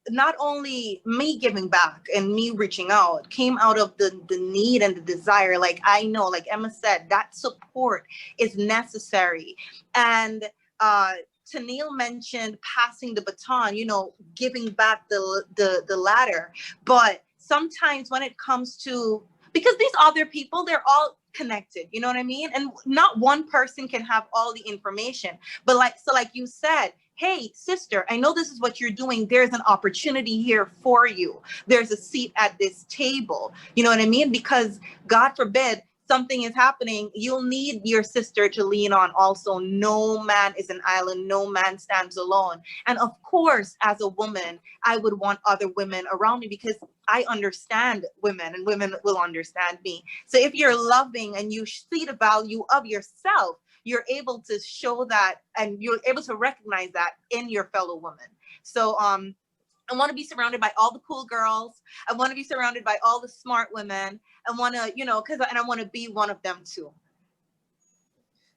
not only me giving back and me reaching out, came out of the need and the desire. Like, I know, like Emma said, that support is necessary. And Tennille mentioned passing the baton, you know, giving back the ladder. But sometimes when it comes to, because these other people, they're all connected, you know what I mean? And not one person can have all the information. But like you said, hey, sister, I know this is what you're doing. There's an opportunity here for you. There's a seat at this table. You know what I mean? Because God forbid something is happening, you'll need your sister to lean on also. No man is an island. No man stands alone. And of course, as a woman, I would want other women around me because I understand women and women will understand me. So if you're loving and you see the value of yourself, you're able to show that and you're able to recognize that in your fellow woman. So I want to be surrounded by all the cool girls. I want to be surrounded by all the smart women. I want to, you know, and I want to be one of them too.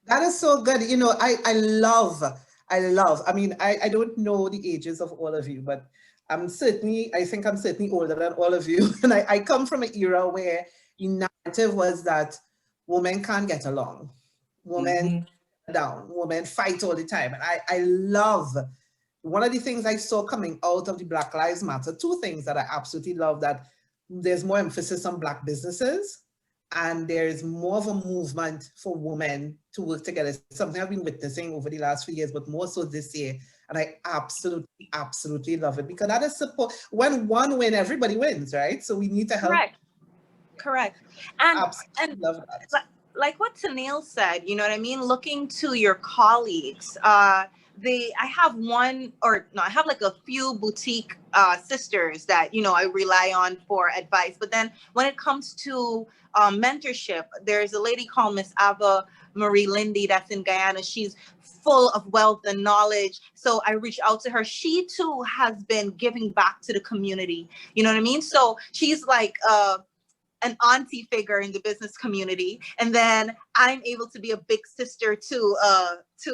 That is so good. You know, I love, I mean, I don't know the ages of all of you, but I think I'm certainly older than all of you. And I come from an era where the narrative was that women can't get along. Women down, women fight all the time. And I love, one of the things I saw coming out of the Black Lives Matter, two things that I absolutely love, that there's more emphasis on Black businesses and there's more of a movement for women to work together. Something I've been witnessing over the last few years, but more so this year. And I absolutely love it, because that is support. When one wins, everybody wins, right? So we need to help. Correct. And love that. Like what Tennille said, you know what I mean? Looking to your colleagues. I have like a few boutique sisters that, you know, I rely on for advice. But then when it comes to mentorship, there's a lady called Miss Ava Marie Lindy that's in Guyana. She's full of wealth and knowledge. So I reached out to her. She too has been giving back to the community. You know what I mean? So she's like an auntie figure in the business community, and then I'm able to be a big sister to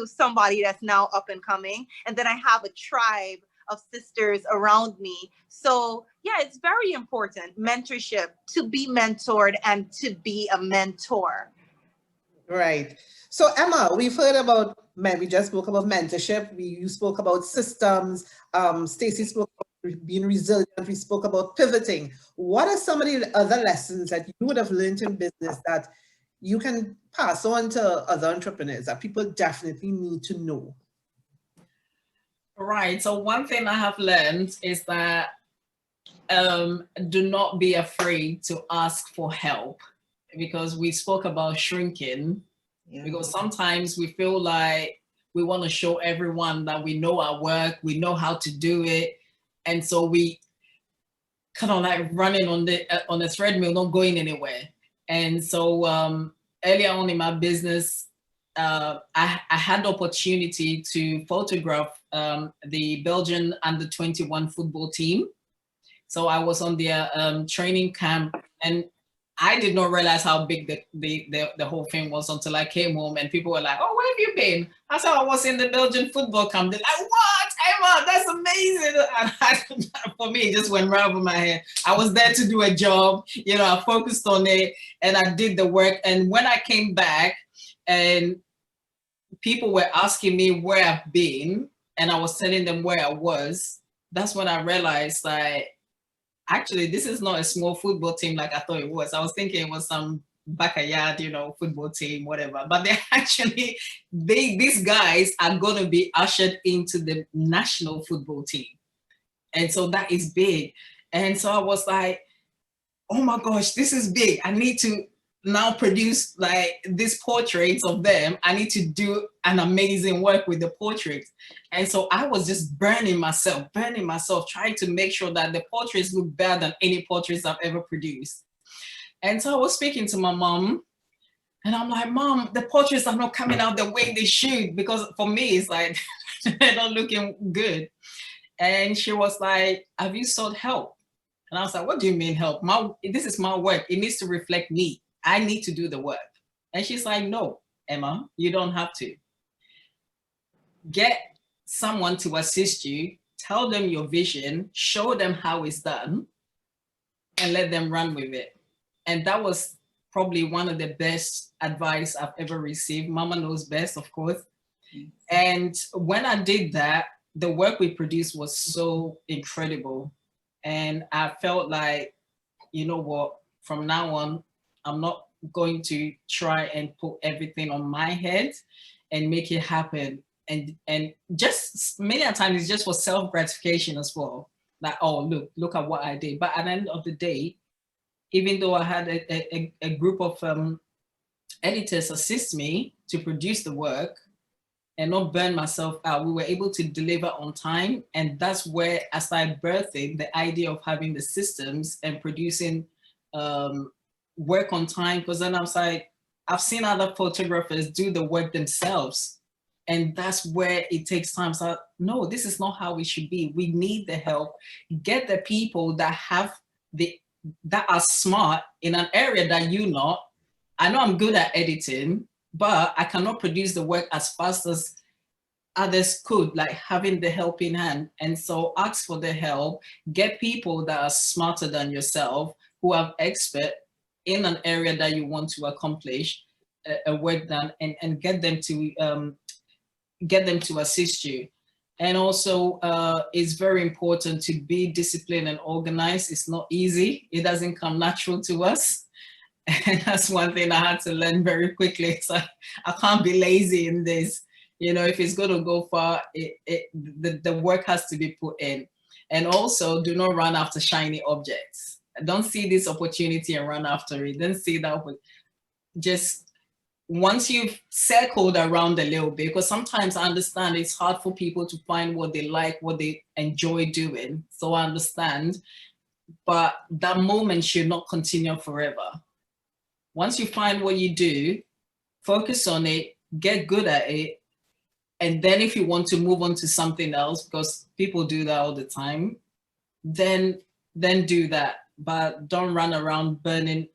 somebody that's now up and coming, and then I have a tribe of sisters around me. So yeah, it's very important, mentorship, to be mentored and to be a mentor. Right. So Emma, we've heard about we just spoke about mentorship. You spoke about systems. Stacey spoke about being resilient. We spoke about pivoting. What are some of the other lessons that you would have learned in business that you can pass on to other entrepreneurs that people definitely need to know? Right. So one thing I have learned is that do not be afraid to ask for help, because we spoke about shrinking. Yeah. Because sometimes we feel like we want to show everyone that we know our work, we know how to do it. And so we kind of like running on the treadmill, not going anywhere. And so earlier on in my business, I had the opportunity to photograph the Belgian under-21 football team. So I was on their training camp, and I did not realize how big the whole thing was until I came home and people were like, "Oh, where have you been?" I said, "I was in the Belgian football camp." They're like, "What, Emma? That's amazing!" And for me, it just went right over my head. I was there to do a job, you know. I focused on it and I did the work. And when I came back, and people were asking me where I've been, and I was telling them where I was, that's when I realized that actually, this is not a small football team like I thought it was. I was thinking it was some backyard, you know, football team, whatever. But they're actually, these guys are going to be ushered into the national football team. And so that is big. And so I was like, oh my gosh, this is big. I need to now produce like these portraits of them. I need to do an amazing work with the portraits. And so I was just burning myself, trying to make sure that the portraits look better than any portraits I've ever produced. And so I was speaking to my mom, and I'm like, "Mom, the portraits are not coming out the way they should," because for me, it's like, they're not looking good. And she was like, "Have you sought help?" And I was like, "What do you mean help? This is my work. It needs to reflect me. I need to do the work." And she's like, no, Emma, you don't have to. Get someone to assist you, tell them your vision, show them how it's done, and let them run with it. And that was probably one of the best advice I've ever received. Mama knows best, of course. And when I did that, the work we produced was so incredible. And I felt like, you know what, from now on, I'm not going to try and put everything on my head and make it happen. And just many times it's just for self-gratification as well. Like, oh, look at what I did. But at the end of the day, even though I had a group of editors assist me to produce the work and not burn myself out, we were able to deliver on time. And that's where I started birthing the idea of having the systems and producing work on time. Because then I was like, I've seen other photographers do the work themselves. And that's where it takes time. So no, this is not how it should be. We need the help. Get the people that that are smart in an area that you're not. I know I'm good at editing, but I cannot produce the work as fast as others could, like having the helping hand. And so ask for the help, get people that are smarter than yourself, who have expert in an area that you want to accomplish a work done, and get them to assist you. And also, it's very important to be disciplined and organized. It's not easy. It doesn't come natural to us. And that's one thing I had to learn very quickly. So I can't be lazy in this. You know, if it's going to go far, the work has to be put in. And also, do not run after shiny objects. Don't see this opportunity and run after it. Don't see that. Just once you've circled around a little bit, because sometimes I understand it's hard for people to find what they like, what they enjoy doing. So I understand, but that moment should not continue forever. Once you find what you do, focus on it, get good at it. And then if you want to move on to something else, because people do that all the time, then do that. But don't run around burning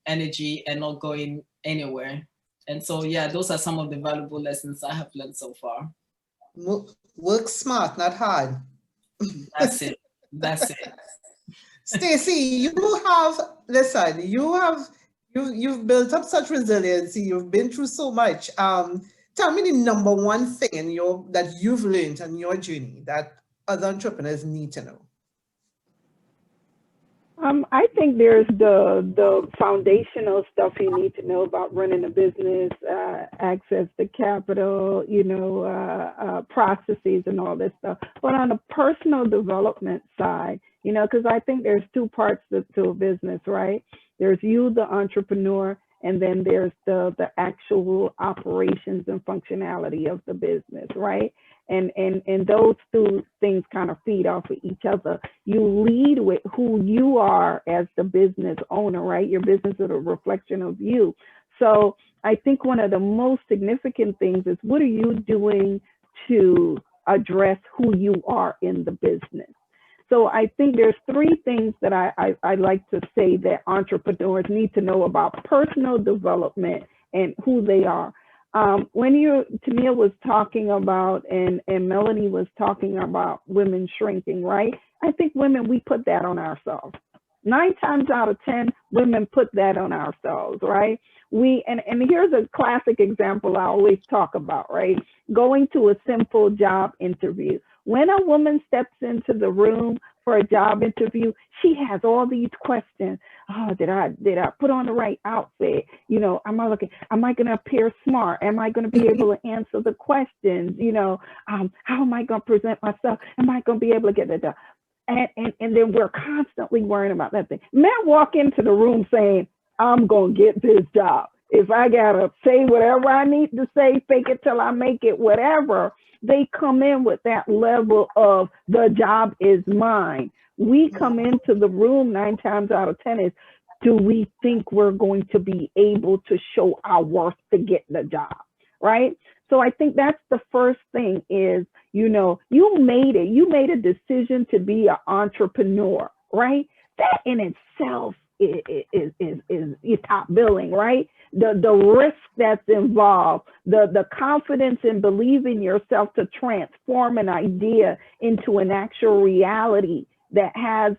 energy and not going anywhere. And so, yeah, those are some of the valuable lessons I have learned so far. Work smart, not hard. That's it. That's it. Stacey, you've built up such resiliency. You've been through so much. Tell me the number one thing that you've learned on your journey that other entrepreneurs need to know. I think there's the foundational stuff you need to know about running a business, access to capital, processes and all this stuff. But on the personal development side, because I think there's two parts to a business, right? There's you, the entrepreneur, and then there's the actual operations and functionality of the business, right? And those two things kind of feed off of each other. You lead with who you are as the business owner, right? Your business is a reflection of you. So I think one of the most significant things is, what are you doing to address who you are in the business? So I think there's three things that I like to say that entrepreneurs need to know about personal development and who they are. When Tamia was talking about, and Melanie was talking about women shrinking, right? I think women, we put that on ourselves. 9 times out of 10, women put that on ourselves, right? And here's a classic example I always talk about, right? Going to a simple job interview. When a woman steps into the room for a job interview, she has all these questions. Oh, did I put on the right outfit? Am I going to appear smart? Am I going to be able to answer the questions? How am I going to present myself? Am I going to be able to get it done? And then we're constantly worrying about that thing. Men walk into the room saying, I'm going to get this job. If I got to say whatever I need to say, fake it till I make it, whatever, they come in with that level of the job is mine. We come into the room 9 times out of 10 is, do we think we're going to be able to show our worth to get the job, right? So I think that's the first thing is, you made it. You made a decision to be an entrepreneur, right? That in itself is top billing, right? The risk that's involved, the confidence in believing yourself to transform an idea into an actual reality that has,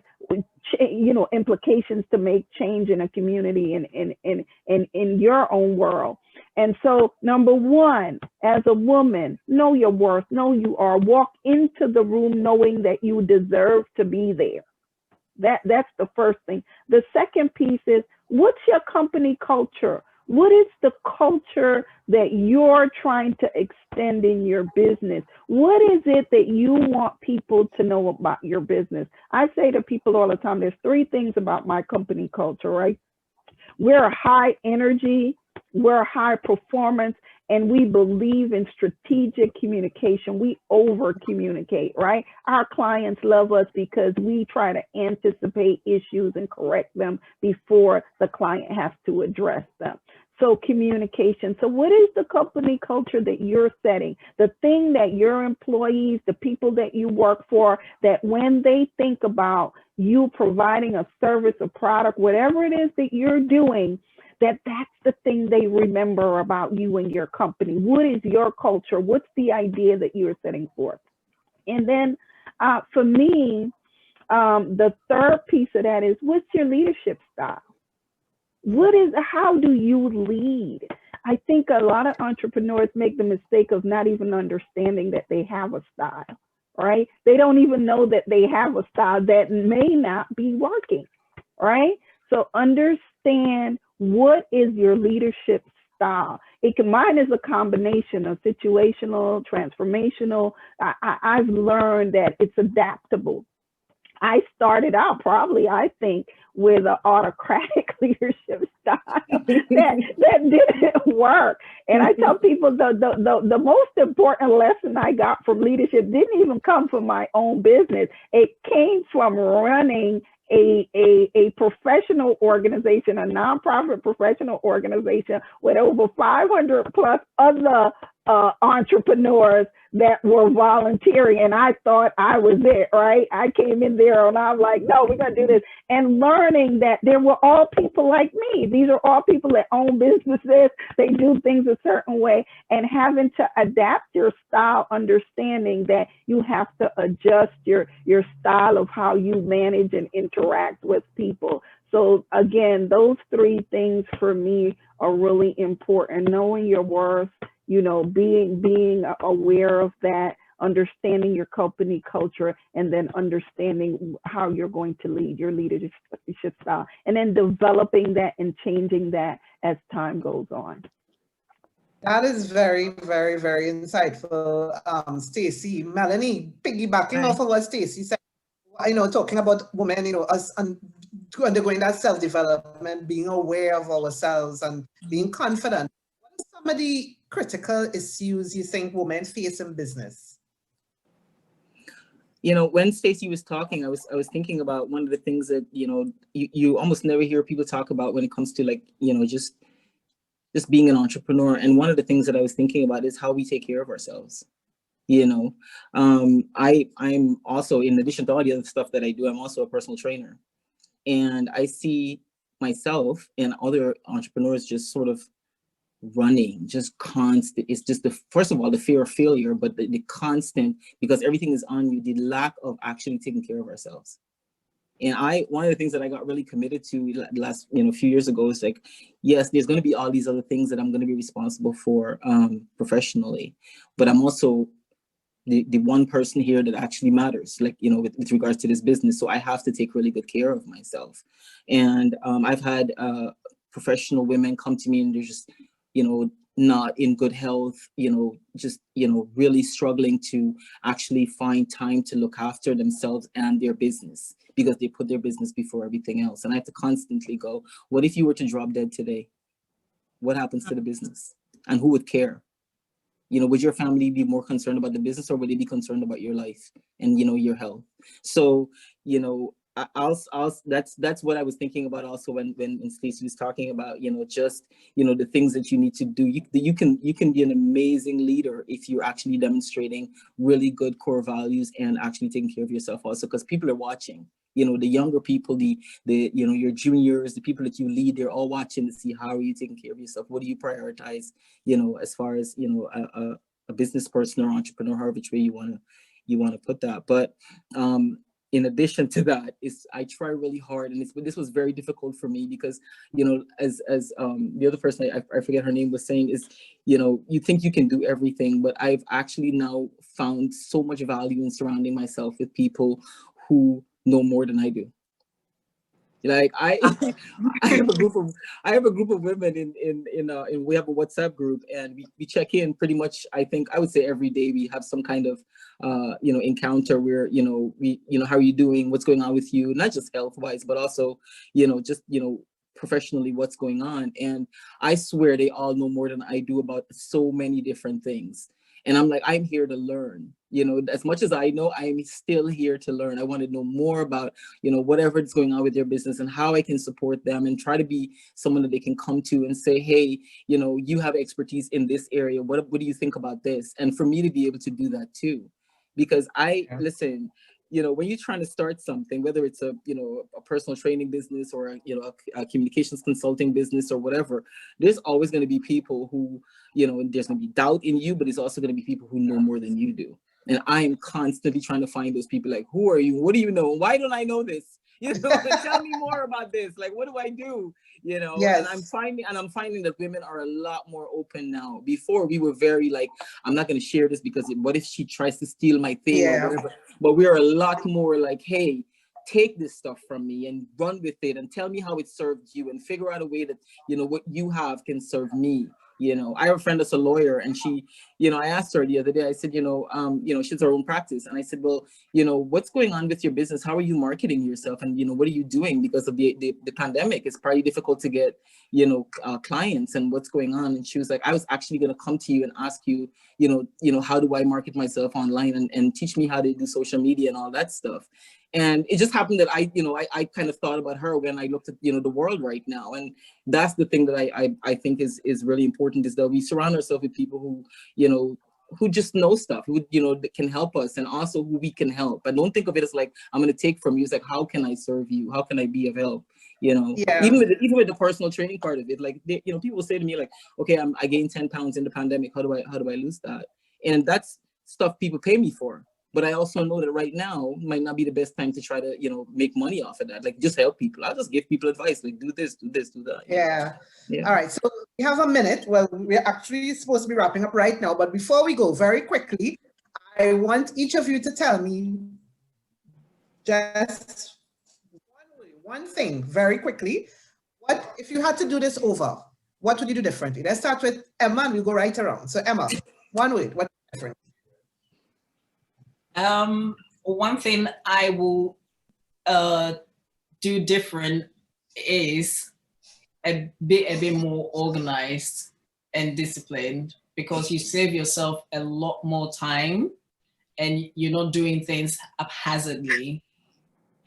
you know, implications to make change in a community and in your own world. And so, number one, as a woman, know your worth, know you are. Walk into the room knowing that you deserve to be there. That's the first thing. The second piece is, what's your company culture? What is the culture that you're trying to extend in your business? What is it that you want people to know about your business? I say to people all the time, there's three things about my company culture, right? We're high energy, we're high performance, and we believe in strategic communication. We over communicate, right? Our clients love us because we try to anticipate issues and correct them before the client has to address them. So communication. So what is the company culture that you're setting? The thing that your employees, the people that you work for, that when they think about you providing a service, a product, whatever it is that you're doing, that's the thing they remember about you and your company. What is your culture? What's the idea that you're setting forth? And then for me, the third piece of that is, what's your leadership style? How do you lead? I think a lot of entrepreneurs make the mistake of not even understanding that they have a style, right? They don't even know that they have a style that may not be working, right? So understand, what is your leadership style? Mine is a combination of situational, transformational. I've learned that it's adaptable. I started out probably, I think, with an autocratic leadership style that didn't work. And I tell people the most important lesson I got from leadership didn't even come from my own business. It came from running a professional organization, a nonprofit professional organization with over 500 plus other entrepreneurs that were volunteering, and I thought I was it, right? I came in there and I'm like, no, we're gonna do this. And learning that there were all people like me. These are all people that own businesses, they do things a certain way, and having to adapt your style, understanding that you have to adjust your style of how you manage and interact with people. So again, those three things for me are really important. Knowing your worth, you know, being aware of that, understanding your company culture, and then understanding how you're going to lead, your leadership style, and then developing that and changing that as time goes on. That is very, very, very insightful, Stacey. Melanie, piggybacking off of what Stacey said, you know, talking about women, you know, us undergoing that self-development, being aware of ourselves and being confident. What are some of the critical issues you think women face in business? You know, when Stacey was talking, I was thinking about one of the things that, you know, you almost never hear people talk about when it comes to, like, you know, just being an entrepreneur. And one of the things that I was thinking about is how we take care of ourselves. You know, I'm also, in addition to all the other stuff that I do, I'm also a personal trainer. And I see myself and other entrepreneurs just sort of running, just constant. It's just first of all, the fear of failure, but the constant, because everything is on you, the lack of actually taking care of ourselves. And one of the things that I got really committed to last, you know, few years ago is like, yes, there's going to be all these other things that I'm going to be responsible for professionally, but I'm also the one person here that actually matters, like, you know, with regards to this business. So I have to take really good care of myself. And I've had professional women come to me and they're just, you know, not in good health, you know, just, you know, really struggling to actually find time to look after themselves and their business, because they put their business before everything else. And I have to constantly go, what if you were to drop dead today? What happens to the business? And who would care? You know, would your family be more concerned about the business, or would they be concerned about your life and, you know, your health? So, you know, that's what I was thinking about also when Stacey was talking about, you know, just, you know, the things that you need to do. You can be an amazing leader if you're actually demonstrating really good core values and actually taking care of yourself also, because people are watching. you know, the younger people, the you know, your juniors, the people that you lead, they're all watching to see how are you taking care of yourself. What do you prioritize, you know, as far as, you know, a business person or entrepreneur, however which way you want to put that. But in addition to that, is I try really hard, and this was very difficult for me because, you know, as the other person, I forget her name, was saying is, you know, you think you can do everything, but I've actually now found so much value in surrounding myself with people who know more than I do. Like I have a group of women in we have a WhatsApp group, and we check in pretty much, I think I would say every day. We have some kind of you know, encounter where, you know, how are you doing, what's going on with you, not just health wise, but also, you know, just, you know, professionally, what's going on. And I swear they all know more than I do about so many different things. And I'm like, I'm here to learn, you know, as much as I know, I'm still here to learn. I want to know more about, you know, whatever is going on with their business and how I can support them, and try to be someone that they can come to and say, hey, you know, you have expertise in this area. What do you think about this? And for me to be able to do that too, because listen, you know, when you're trying to start something, whether it's a, you know, a personal training business or, you know, a communications consulting business or whatever, there's always going to be people who, you know, there's going to be doubt in you, but it's also going to be people who know more than you do. And I am constantly trying to find those people, like, who are you? What do you know? Why don't I know this? You know, tell me more about this. Like, what do I do? You know, Yes. And I'm finding that women are a lot more open now. Before we were very like, I'm not going to share this because what if she tries to steal my thing or whatever? But we are a lot more like, hey, take this stuff from me and run with it and tell me how it served you, and figure out a way that, you know, what you have can serve me. You know, I have a friend that's a lawyer, and she, you know, I asked her the other day, I said, you know, she has her own practice. And I said, well, you know, what's going on with your business? How are you marketing yourself? And, you know, what are you doing? Because of the pandemic, it's probably difficult to get, you know, clients, and what's going on. And she was like, I was actually going to come to you and ask you, you know, how do I market myself online, and teach me how to do social media and all that stuff. And it just happened that I kind of thought about her when I looked at, you know, the world right now. And that's the thing that I think is really important, is that we surround ourselves with people who, you know, who just know stuff, who, you know, that can help us, and also who we can help. But don't think of it as like, I'm going to take from you. It's like, how can I serve you? How can I be of help? You know, even with the personal training part of it, like, you know, people say to me like, okay, I gained 10 pounds in the pandemic. How do I lose that? And that's stuff people pay me for. But I also know that right now might not be the best time to try to, you know, make money off of that. Like, just help people. I'll just give people advice, like, do this, do this, do that. Yeah. All right. So we have a minute. Well, we're actually supposed to be wrapping up right now. But before we go, very quickly, I want each of you to tell me just one thing very quickly. What, if you had to do this over, what would you do differently? Let's start with Emma, and we'll go right around. So Emma, one word, what's different? One thing I will do different is a bit more organized and disciplined, because you save yourself a lot more time and you're not doing things haphazardly.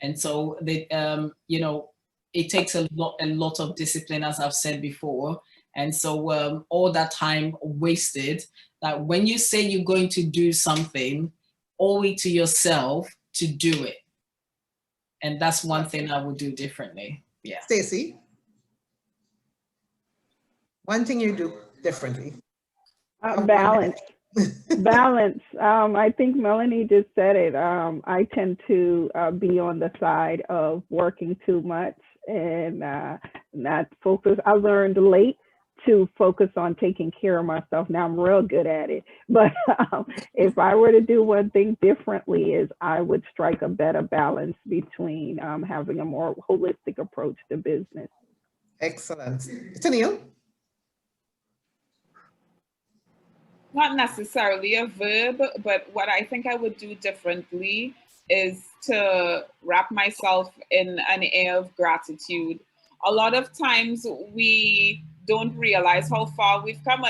And so you know, it takes a lot of discipline, as I've said before. And so all that time wasted, that when you say you're going to do something, owe it to yourself to do it. And that's one thing I would do differently. Yeah. Stacey, one thing you do differently? Balance. Balance. I think Melanie just said it. I tend to be on the side of working too much and not focus. I learned late to focus on taking care of myself. Now I'm real good at it. But if I were to do one thing differently, is I would strike a better balance between having a more holistic approach to business. Excellent. Tennille? Not necessarily a verb, but what I think I would do differently is to wrap myself in an air of gratitude. A lot of times we don't realize how far we've come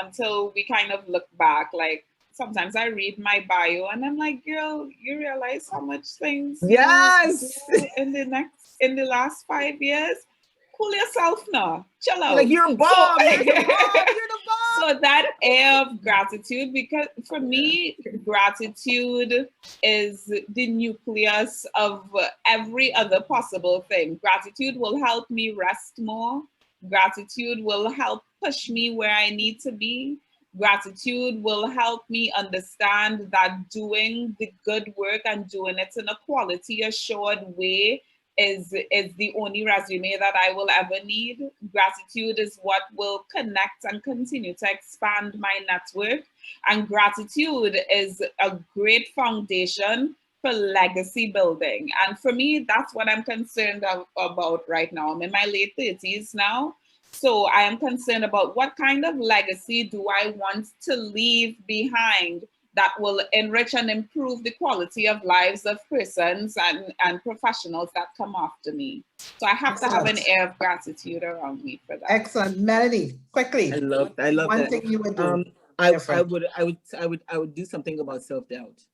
until we kind of look back. Like, sometimes I read my bio and I'm like, girl, you realize how much things Yes in the last 5 years? Cool yourself now. Chill out. Like, you're a bomb. You're the bomb. So that air of gratitude, because for me, gratitude is the nucleus of every other possible thing. Gratitude will help me rest more. Gratitude will help push me where I need to be. Gratitude will help me understand that doing the good work and doing it in a quality assured way is the only resume that I will ever need. Gratitude is what will connect and continue to expand my network. And gratitude is a great foundation for legacy building. And for me, that's what I'm concerned about right now. I'm in my late 30s now. So I am concerned about what kind of legacy do I want to leave behind that will enrich and improve the quality of lives of persons and professionals that come after me. So I have to have an air of gratitude around me for that. Excellent. Melanie, quickly. I love one that. thing you would do. I would do something about self-doubt,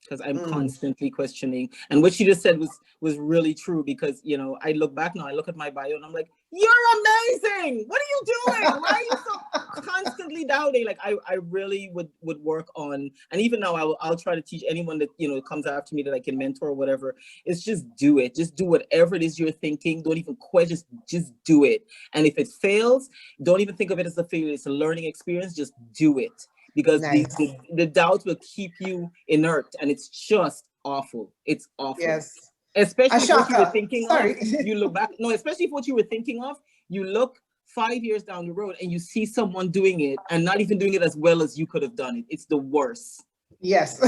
because I'm constantly questioning. And what she just said was really true, because, you know, I look back now, I look at my bio and I'm like, you're amazing. What are you doing? Why are you so constantly doubting? Like, I really would work on, and even now I'll try to teach anyone that, you know, comes after me that I can mentor or whatever. It's just do it. Just do whatever it is you're thinking. Don't even question, just do it. And if it fails, don't even think of it as a failure. It's a learning experience. Just do it. Because Nice. the doubts will keep you inert, and it's just awful. It's awful. Yes. Especially if what you were thinking Sorry. of, you look back. No, especially if what you were thinking of, you look 5 years down the road and you see someone doing it and not even doing it as well as you could have done it. It's the worst. Yes.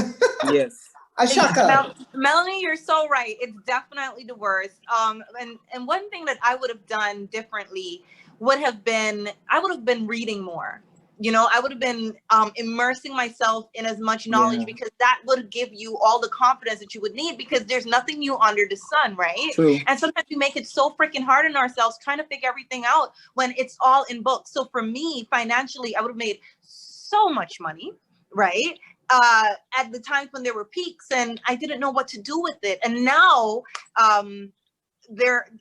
Yes. Ashaka. Melanie, you're so right. It's definitely the worst. And one thing that I would have done differently would have been, I would have been reading more. You know, I would have been immersing myself in as much knowledge, because that would give you all the confidence that you would need, because there's nothing new under the sun, right? True. And sometimes we make it so freaking hard on ourselves trying to figure everything out when it's all in books. So for me, financially, I would have made so much money, right? At the times when there were peaks and I didn't know what to do with it. And now,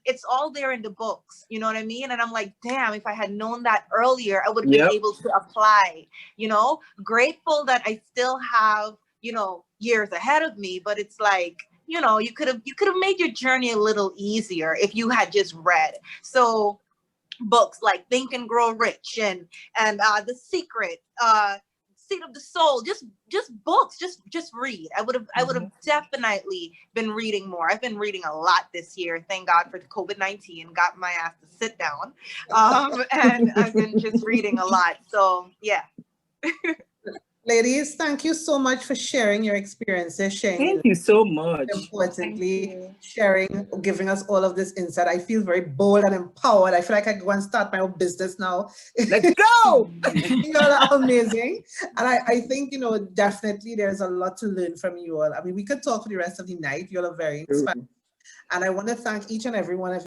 it's all there in the books, you know what I mean? And I'm like, damn, if I had known that earlier, I would have been able to apply, you know. Grateful that I still have, you know, years ahead of me, but it's like, you know, you could have made your journey a little easier if you had just read. So books like Think and Grow Rich and The Secret, Seat of the Soul, just books, just read. I would have definitely been reading more. I've been reading a lot this year. Thank God for COVID-19, got my ass to sit down. And I've been just reading a lot. So yeah. Ladies, thank you so much for sharing your experiences, Thank you so much. Importantly, sharing, giving us all of this insight. I feel very bold and empowered. I feel like I can go and start my own business now. Let's go! You all are amazing. And I think, you know, definitely there's a lot to learn from you all. I mean, we could talk for the rest of the night. You all are very inspiring. And I want to thank each and every one of